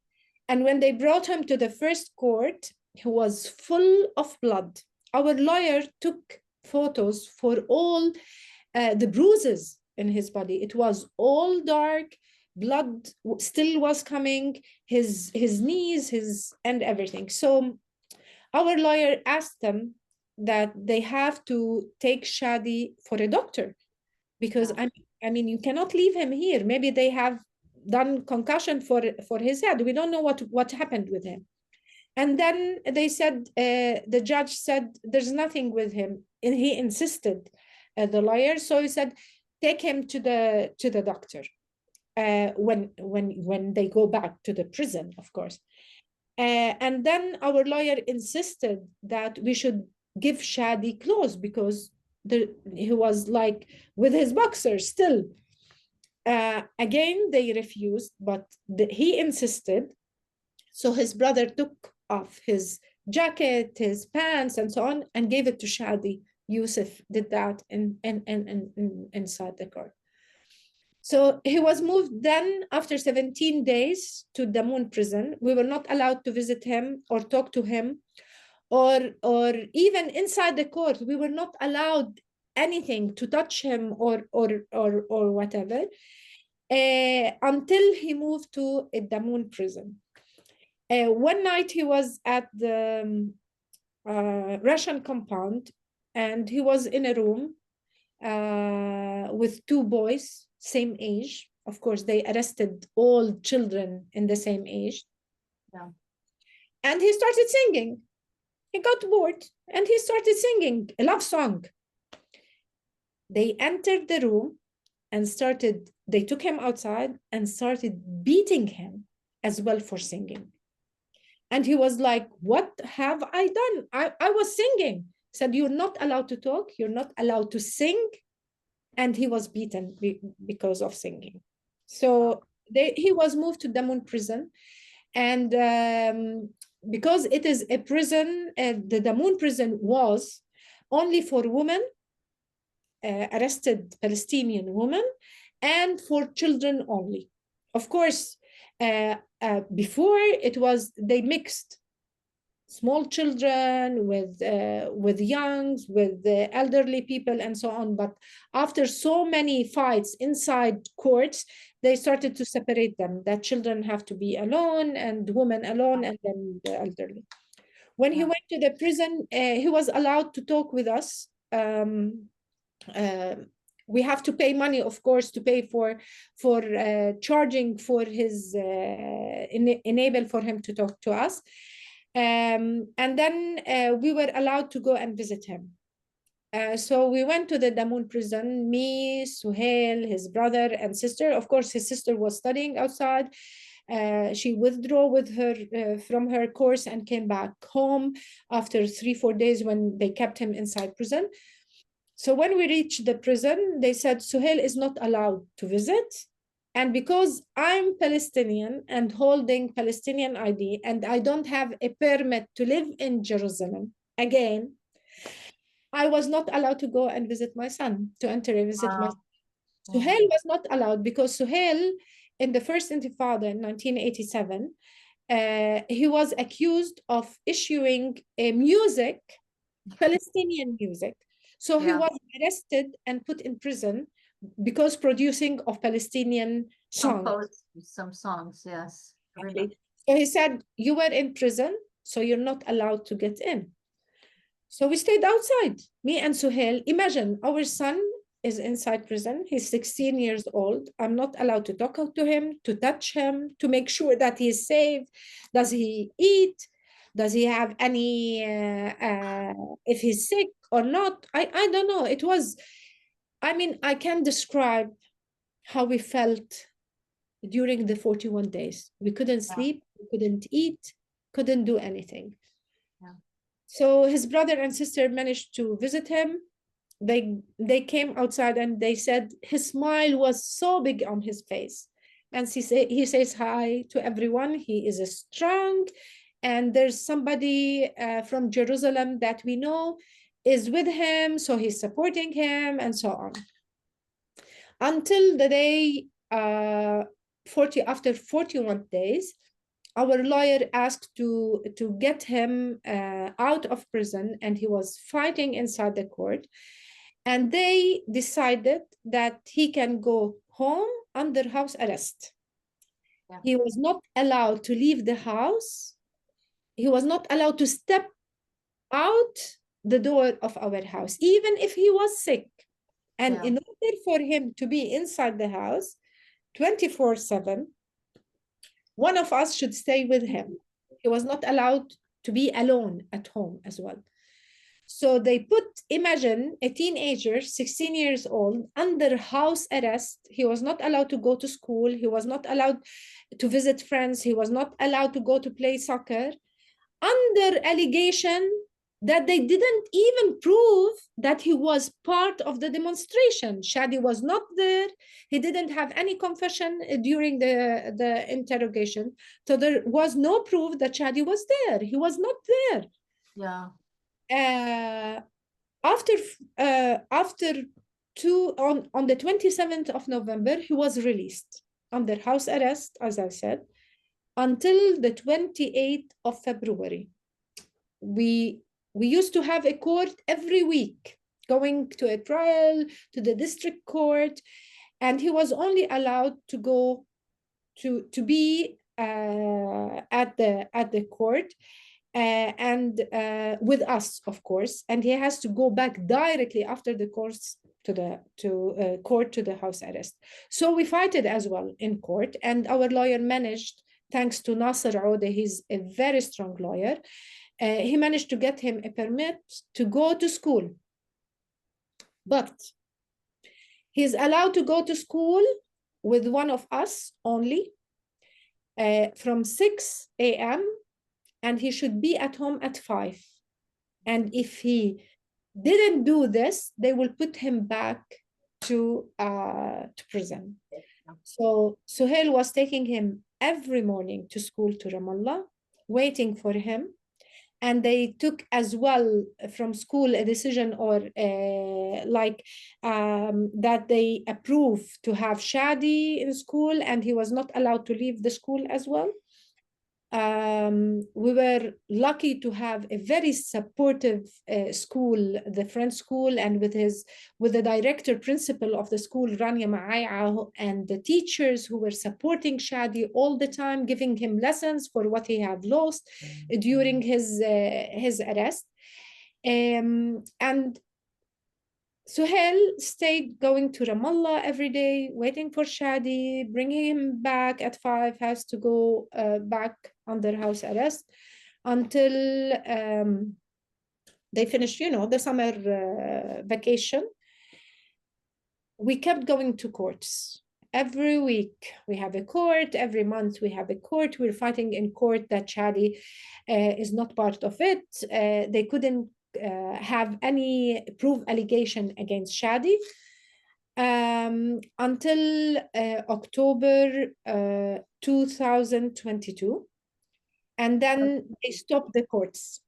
and when they brought him to the first court, he was full of blood. Our lawyer took photos for all the bruises in his body. It was all dark, blood still was coming, his knees, and everything. So our lawyer asked them that they have to take Shadi for a doctor, because I mean, you cannot leave him here. Maybe they have done concussion for his head. We don't know what happened with him. And then they said, the judge said, there's nothing with him. And he insisted, the lawyer. So he said, take him to the doctor when they go back to the prison, of course. And then our lawyer insisted that we should give Shadi clothes because he was like with his boxers still. Again, they refused, but he insisted. So his brother took off his jacket, his pants, and so on, and gave it to Shadi. Yusuf did that inside the court. So he was moved then after 17 days to Damoun prison. We were not allowed to visit him or talk to him, or even inside the court, we were not allowed anything to touch him or whatever, until he moved to a Damoun prison. One night he was at the Russian compound, and he was in a room with two boys, same age. Of course, they arrested all children in the same age. Yeah. And he started singing. He got bored and he started singing a love song. They entered the room and they took him outside and started beating him as well for singing. And he was like, what have I done? I was singing. He said, you're not allowed to talk. You're not allowed to sing. And he was beaten because of singing. So he was moved to Damoun prison. And because it is a prison, the Damoun prison was only for women, arrested Palestinian women, and for children only. Of course, Before it was, they mixed small children with youngs, with the elderly people and so on. But after so many fights inside courts, they started to separate them, that children have to be alone and women alone, and then the elderly. When he went to the prison, he was allowed to talk with us. We have to pay money, of course, to pay for charging for his enable for him to talk to us. And then we were allowed to go and visit him. So we went to the Damoun prison, me, Suhail, his brother and sister. Of course, his sister was studying outside. She withdrew with her from her course and came back home after 3-4 days when they kept him inside prison. So when we reached the prison, they said Suhail is not allowed to visit. And because I'm Palestinian and holding Palestinian ID, and I don't have a permit to live in Jerusalem, again, I was not allowed to go and visit my son, to enter and visit my son. Suhail was not allowed because Suhail, in the first Intifada in 1987, he was accused of issuing a music, Palestinian music. So he was arrested and put in prison because producing of Palestinian songs. Some songs, yes. Exactly. So he said, you were in prison, so you're not allowed to get in. So we stayed outside, me and Suhail. Imagine, our son is inside prison. He's 16 years old. I'm not allowed to talk to him, to touch him, to make sure that he's safe. Does he eat? Does he have any, if he's sick or not? I don't know. It was, I mean, I can't describe how we felt during the 41 days. We couldn't sleep, we couldn't eat, couldn't do anything. So his brother and sister managed to visit him. They came outside and they said his smile was so big on his face. And he says hi to everyone. He is strong. And there's somebody from Jerusalem that we know is with him. So he's supporting him and so on. Until the day after 41 days, our lawyer asked to get him out of prison, and he was fighting inside the court. And they decided that he can go home under house arrest. He was not allowed to leave the house. He was not allowed to step out the door of our house, even if he was sick. And in order for him to be inside the house 24/7, one of us should stay with him. He was not allowed to be alone at home as well. So they put, imagine, a teenager, 16 years old, under house arrest. He was not allowed to go to school. He was not allowed to visit friends. He was not allowed to go to play soccer, under allegation that they didn't even prove that he was part of the demonstration. Shadi was not there. He didn't have any confession during the interrogation. So there was no proof that Shadi was there. He was not there. After on the 27th of November, he was released under house arrest, as I said, until the 28th of February. We used to have a court every week, going to a trial, to the district court, and he was only allowed to go to be at the court and with us, of course, and he has to go back directly after the course to the house arrest. So we fight it as well in court, and our lawyer managed, thanks to Nasser Oude, he's a very strong lawyer. He managed to get him a permit to go to school. But he's allowed to go to school with one of us only from 6 a.m. and he should be at home at 5. And if he didn't do this, they will put him back to prison. So Suhail was taking him every morning to school to Ramallah, waiting for him. and they took as well from school a decision or that they approve to have Shadi in school, and he was not allowed to leave the school as well. We were lucky to have a very supportive school, the French school, and with the director principal of the school, Rania Elias, and the teachers who were supporting Shadi all the time, giving him lessons for what he had lost during his arrest. And Suhail stayed going to Ramallah every day, waiting for Shadi, bringing him back at 5, has to go back under house arrest until they finished, the summer vacation. We kept going to courts. Every week we have a court, every month we have a court. We're fighting in court that Shadi is not part of it. They couldn't have any proof allegation against Shadi until October 2022. And then they stopped the courts.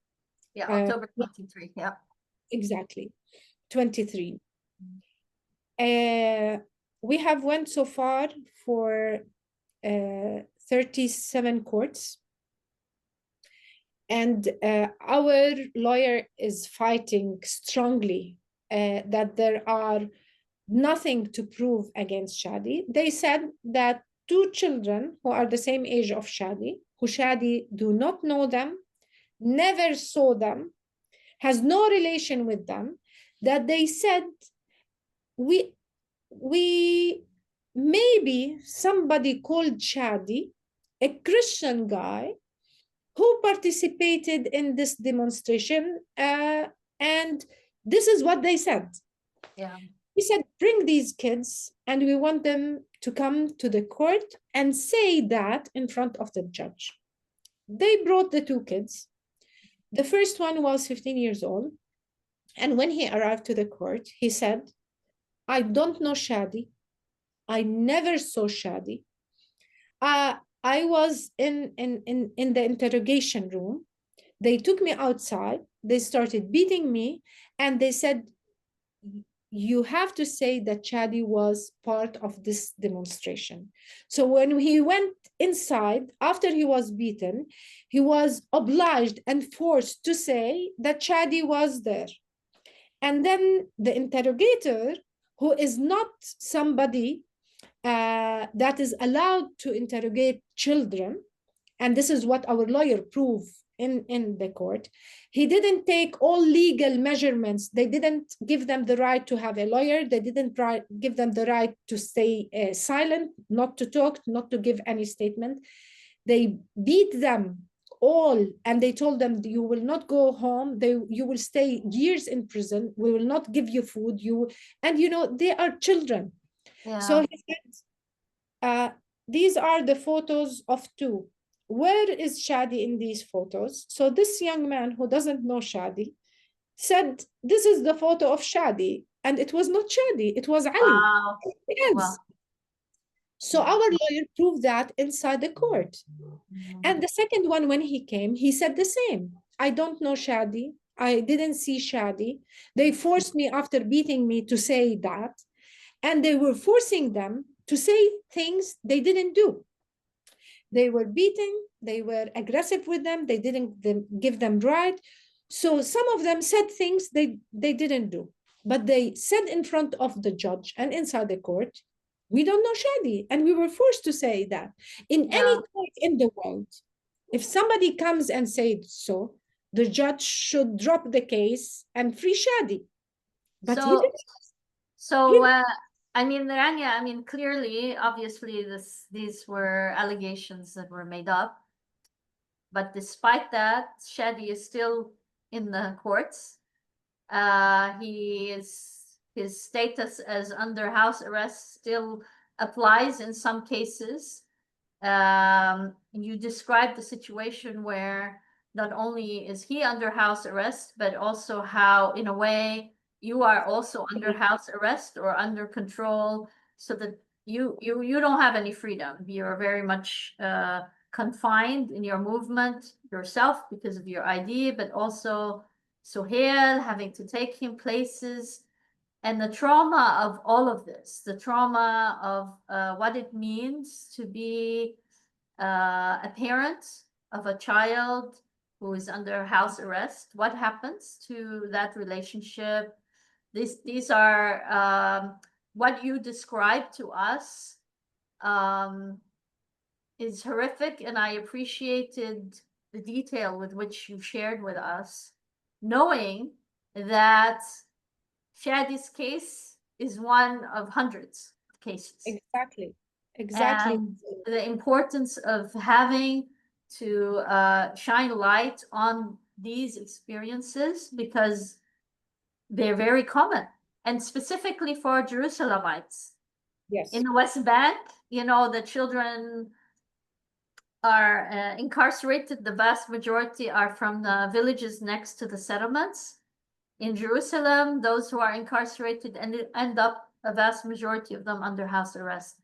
Yeah, October 23, yeah. Exactly, 23. We have went so far for 37 courts. And our lawyer is fighting strongly that there are nothing to prove against Shadi. They said that 2 children who are the same age of Shadi, who Shadi do not know them, never saw them, has no relation with them, that they said, we maybe somebody called Shadi, a Christian guy, who participated in this demonstration, and this is what they said. Yeah. He said, bring these kids, and we want them to come to the court and say that in front of the judge. They brought the 2 kids. The first one was 15 years old, and when he arrived to the court, he said, I don't know Shadi. I never saw Shadi. I was in the interrogation room. They took me outside. They started beating me, and they said, you have to say that Shadi was part of this demonstration. So when he went inside, after he was beaten, he was obliged and forced to say that Shadi was there. And then the interrogator, who is not somebody that is allowed to interrogate children, and this is what our lawyer proved in the court, he didn't take all legal measurements. They didn't give them the right to have a lawyer. They didn't give them the right to stay silent, not to talk, not to give any statement. They beat them all, and they told them, you will not go home. You will stay years in prison. We will not give you food. They are children. Yeah. So he said, these are the photos of 2. Where is Shadi in these photos? So this young man who doesn't know Shadi said, this is the photo of Shadi. And it was not Shadi, it was Ali. Wow. Yes. Wow. So our lawyer proved that inside the court. And the second one, when he came, he said the same. I don't know Shadi. I didn't see Shadi. They forced me after beating me to say that. And they were forcing them to say things they didn't do. They were beating, they were aggressive with them, they didn't give them right. So some of them said things they didn't do, but they said in front of the judge and inside the court, we don't know Shadi, and we were forced to say that. In any court in the world, if somebody comes and says so, the judge should drop the case and free Shadi. But he didn't. Rania, clearly, obviously, these were allegations that were made up. But despite that, Shadi is still in the courts. His status as under house arrest still applies in some cases. You described the situation where not only is he under house arrest, but also how, in a way, you are also under house arrest or under control, so that you don't have any freedom. You're very much confined in your movement yourself because of your ID, but also Sohail having to take him places, and the trauma of all of this, the trauma of what it means to be a parent of a child who is under house arrest. What happens to that relationship? These are what you described to us is horrific, and I appreciated the detail with which you shared with us, knowing that Shadi's case is one of hundreds of cases. Exactly. And the importance of having to shine light on these experiences, because they're very common, and specifically for Jerusalemites. Yes. In the West Bank, you know, the children are incarcerated. The vast majority are from the villages next to the settlements. In Jerusalem, those who are incarcerated end up, a vast majority of them, under house arrest.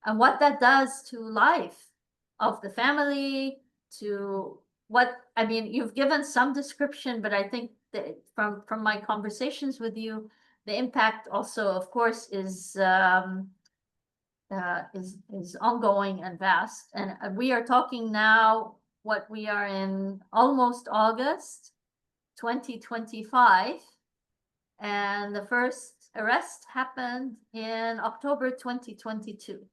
And what that does to life of the family, to what, I mean, you've given some description, but I think that from my conversations with you, the impact also, of course, is ongoing and vast. And we are talking now, what we are in almost August 2025, and the first arrest happened in October 2022.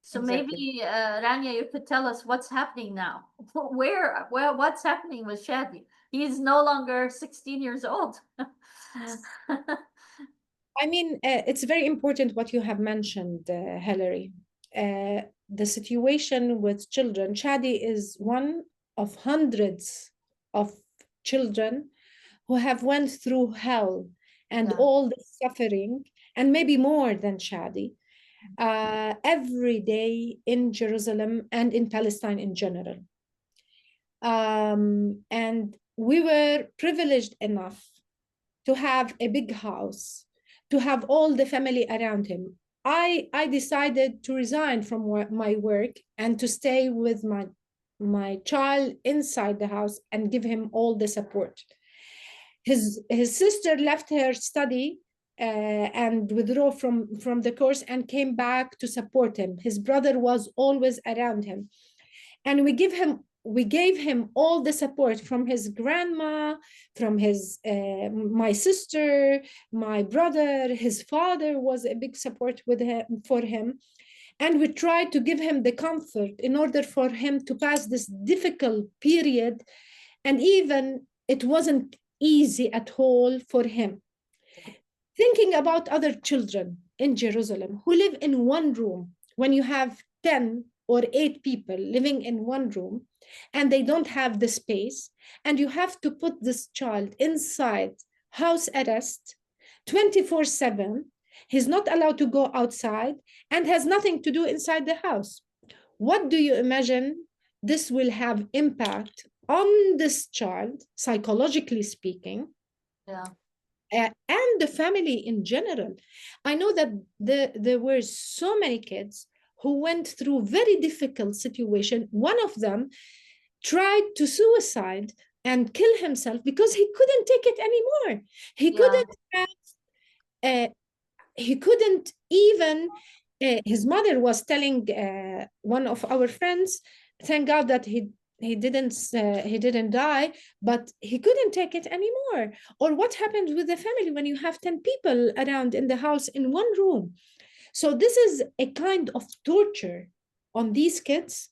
So maybe Rania, you could tell us what's happening now. What's happening with Shadi? He's no longer 16 years old. I mean, it's very important what you have mentioned, Hilary. The situation with children, Shadi is one of hundreds of children who have went through hell and all the suffering, and maybe more than Shadi, every day in Jerusalem and in Palestine in general. And we were privileged enough to have a big house, to have all the family around him. I decided to resign from my work and to stay with my child inside the house and give him all the support. His sister left her study and withdrew from the course and came back to support him. His brother was always around him. And we gave him all the support from his grandma, from my sister, my brother. His father was a big support for him. And we tried to give him the comfort in order for him to pass this difficult period. And even it wasn't easy at all for him. Thinking about other children in Jerusalem who live in one room, when you have 10 or 8 people living in one room and they don't have the space, and you have to put this child inside house arrest 24/7, he's not allowed to go outside and has nothing to do inside the house. What do you imagine this will have impact on this child, psychologically speaking? Yeah. And the family in general. I know that there were so many kids who went through very difficult situation. One of them tried to suicide and kill himself because he couldn't take it anymore. He couldn't even, his mother was telling one of our friends, thank God that he didn't die, but he couldn't take it anymore. Or what happens with the family when you have 10 people around in the house in one room? So this is a kind of torture on these kids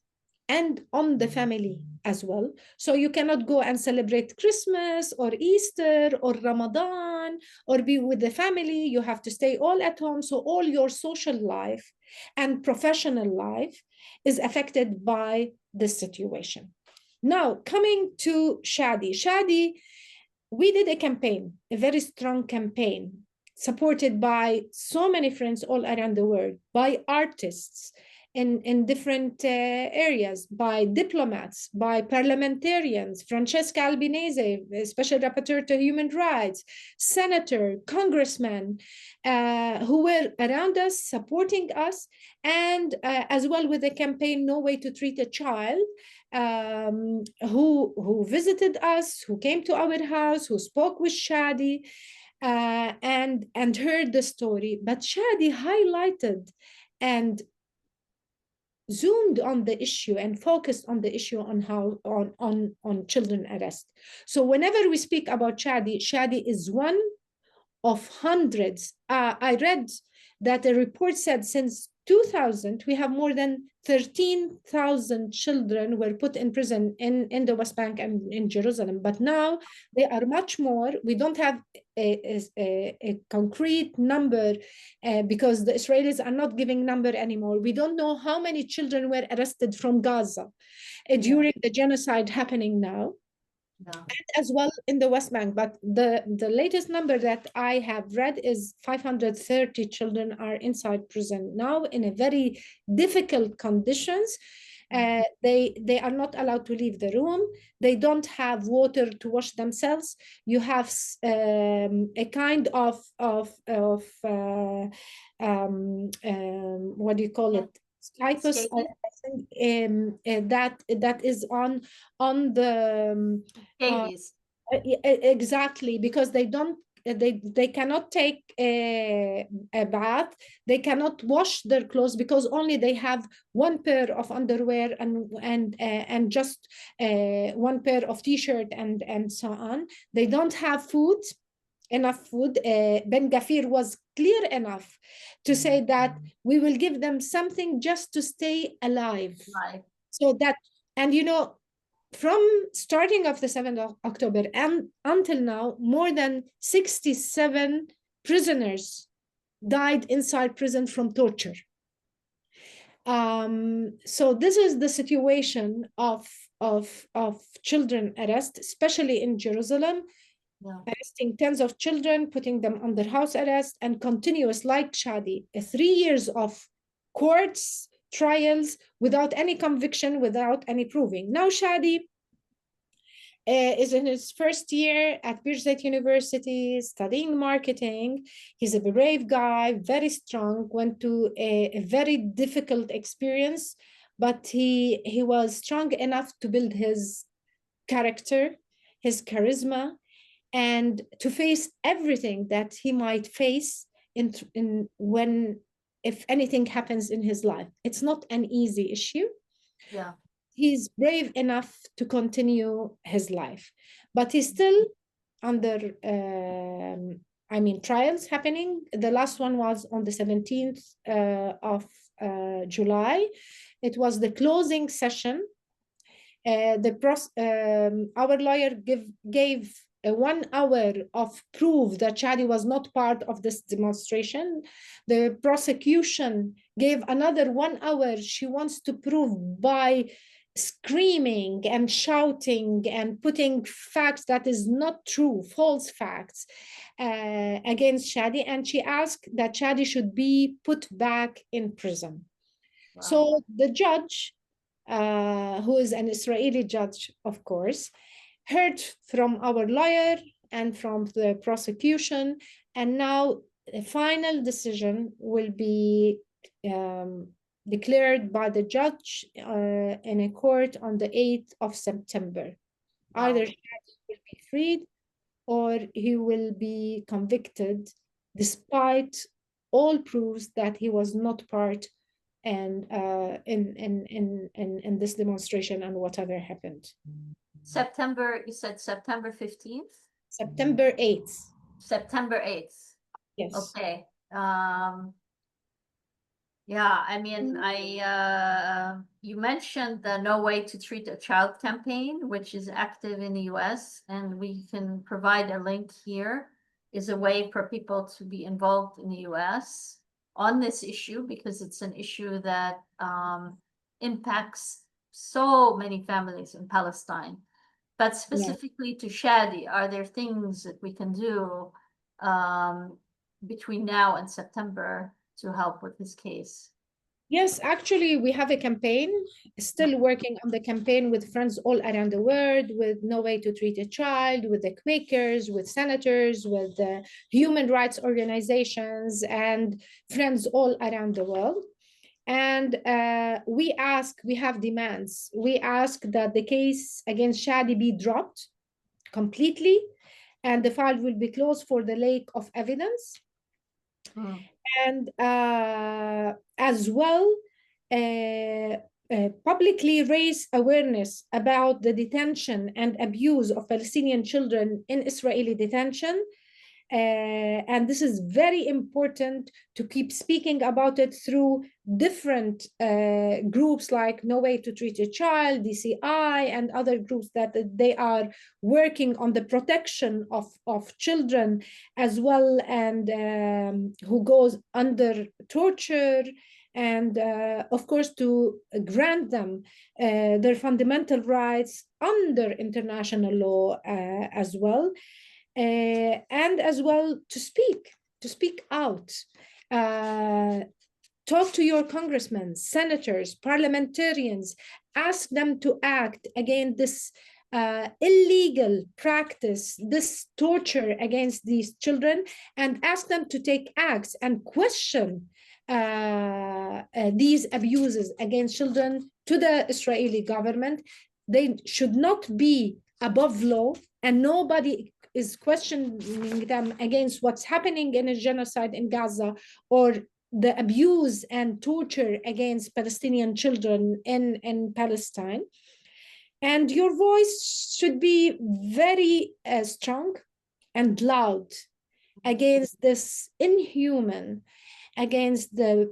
and on the family as well. So you cannot go and celebrate Christmas or Easter or Ramadan or be with the family. You have to stay all at home. So all your social life and professional life is affected by this situation. Now, coming to Shadi, we did a campaign, a very strong campaign, supported by so many friends all around the world, by artists, in different areas, by diplomats, by parliamentarians, Francesca Albanese, Special Rapporteur to Human Rights, senator, congressmen, who were around us, supporting us, and as well with the campaign No Way to Treat a Child, who visited us, who came to our house, who spoke with Shadi, and heard the story. But Shadi highlighted and zoomed on the issue and focused on the issue on how on children arrest. So whenever we speak about Shadi is one of hundreds. I read that a report said since 2000, we have more than 13,000 children were put in prison in the West Bank and in Jerusalem. But now they are much more. We don't have a concrete number because the Israelis are not giving number anymore. We don't know how many children were arrested from Gaza during the genocide happening now. And as well in the West Bank. But the latest number that I have read is 530 children are inside prison now in a very difficult conditions. They are not allowed to leave the room. They don't have water to wash themselves. You have a kind of what do you call it? Skypus, that is on the exactly, because they cannot take a bath, they cannot wash their clothes because only they have one pair of underwear and just one pair of t-shirt and so on. They don't have enough food. Ben Gafir was clear enough to say that we will give them something just to stay alive. So that, and you know, from starting of the 7th of October and until now, more than 67 prisoners died inside prison from torture. So this is the situation of children arrest, especially in Jerusalem. Arresting tens of children, putting them under house arrest, and continuous, like Shadi, 3 years of courts, trials, without any conviction, without any proving. Now Shadi is in his first year at Birzeit University, studying marketing. He's a brave guy, very strong, went to a very difficult experience, but he was strong enough to build his character, his charisma, and to face everything that he might face if anything happens in his life. It's not an easy issue. He's brave enough to continue his life, but he's still under trials happening. The last one was on the 17th of July. It was the closing session. Our lawyer gave 1 hour of proof that Shadi was not part of this demonstration. The prosecution gave another 1 hour. She wants to prove by screaming and shouting and putting facts that is not true, false facts against Shadi. And she asked that Shadi should be put back in prison. So the judge, who is an Israeli judge, of course, heard from our lawyer and from the prosecution, and now a final decision will be declared by the judge in a court on the 8th of September. Either he will be freed or he will be convicted, despite all proofs that he was not part and in this demonstration and whatever happened. You said September 15th? September 8th. September 8th. Yes. Okay. Yeah, I mean, you mentioned the No Way to Treat a Child campaign, which is active in the US, and we can provide a link here, is a way for people to be involved in the US on this issue, because it's an issue that impacts so many families in Palestine. But specifically to Shadi, are there things that we can do between now and September to help with his case? Yes, actually, we have a campaign, still working on the campaign with friends all around the world, with No Way to Treat a Child, with the Quakers, with senators, with the human rights organizations, and friends all around the world. And we have demands. We ask that the case against Shadi be dropped completely, and the file will be closed for the lack of evidence. And as well, publicly raise awareness about the detention and abuse of Palestinian children in Israeli detention. And this is very important to keep speaking about it through different groups like No Way to Treat a Child, DCI, and other groups that they are working on the protection of children as well, and who goes under torture, and of course to grant them their fundamental rights under international law as well. And as well to speak out. Talk to your congressmen, senators, parliamentarians, ask them to act against this illegal practice, this torture against these children, and ask them to take acts and question these abuses against children to the Israeli government. They should not be above law, and nobody is questioning them against what's happening in a genocide in Gaza, or the abuse and torture against Palestinian children in Palestine. And your voice should be very strong and loud against this inhuman, against the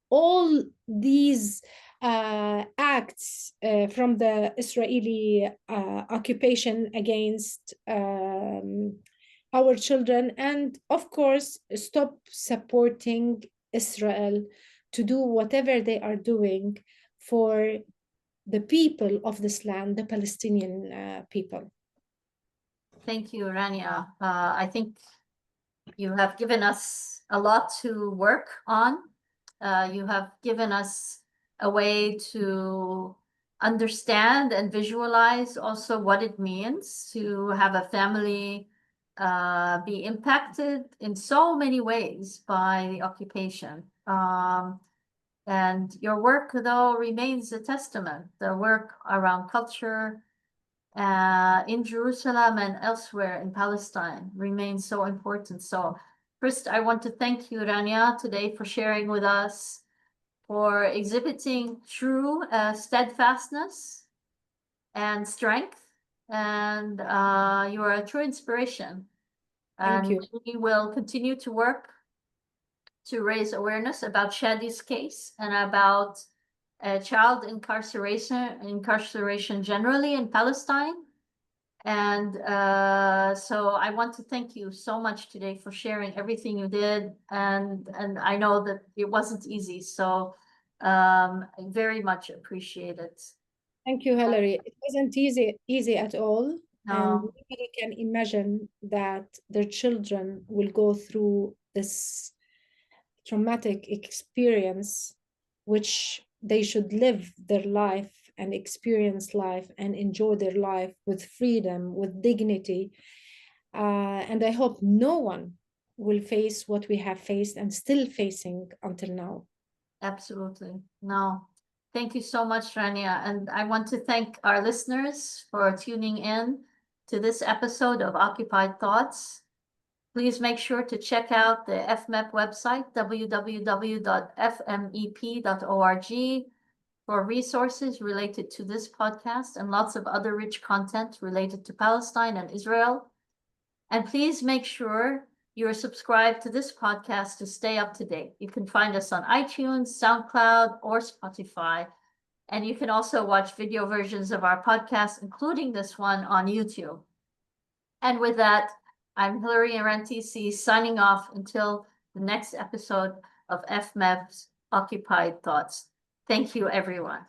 all these acts from the Israeli occupation against our children, and of course stop supporting Israel to do whatever they are doing for the people of this land, the Palestinian people. Thank you, Rania. I think you have given us a lot to work on. You have given us a way to understand and visualize also what it means to have a family be impacted in so many ways by the occupation. And your work, though, remains a testament. The work around culture in Jerusalem and elsewhere in Palestine remains so important. So first, I want to thank you, Rania, today for sharing with us, for exhibiting true steadfastness and strength. And you are a true inspiration. Thank you. We will continue to work to raise awareness about Shadi's case and about child incarceration generally in Palestine. And so I want to thank you so much today for sharing everything you did. And I know that it wasn't easy, so I very much appreciate it. Thank you, Hilary. It wasn't easy at all. No. And nobody can imagine that their children will go through this traumatic experience, which they should live their life and experience life and enjoy their life with freedom, with dignity. And I hope no one will face what we have faced and still facing until now. Absolutely. No. Thank you so much, Rania. And I want to thank our listeners for tuning in to this episode of Occupied Thoughts. Please make sure to check out the FMEP website, www.fmep.org, for resources related to this podcast and lots of other rich content related to Palestine and Israel. And please make sure you're subscribed to this podcast to stay up to date. You can find us on iTunes, SoundCloud, or Spotify. And you can also watch video versions of our podcast, including this one, on YouTube. And with that, I'm Hilary Rantisi signing off until the next episode of FMEP's Occupied Thoughts. Thank you, everyone.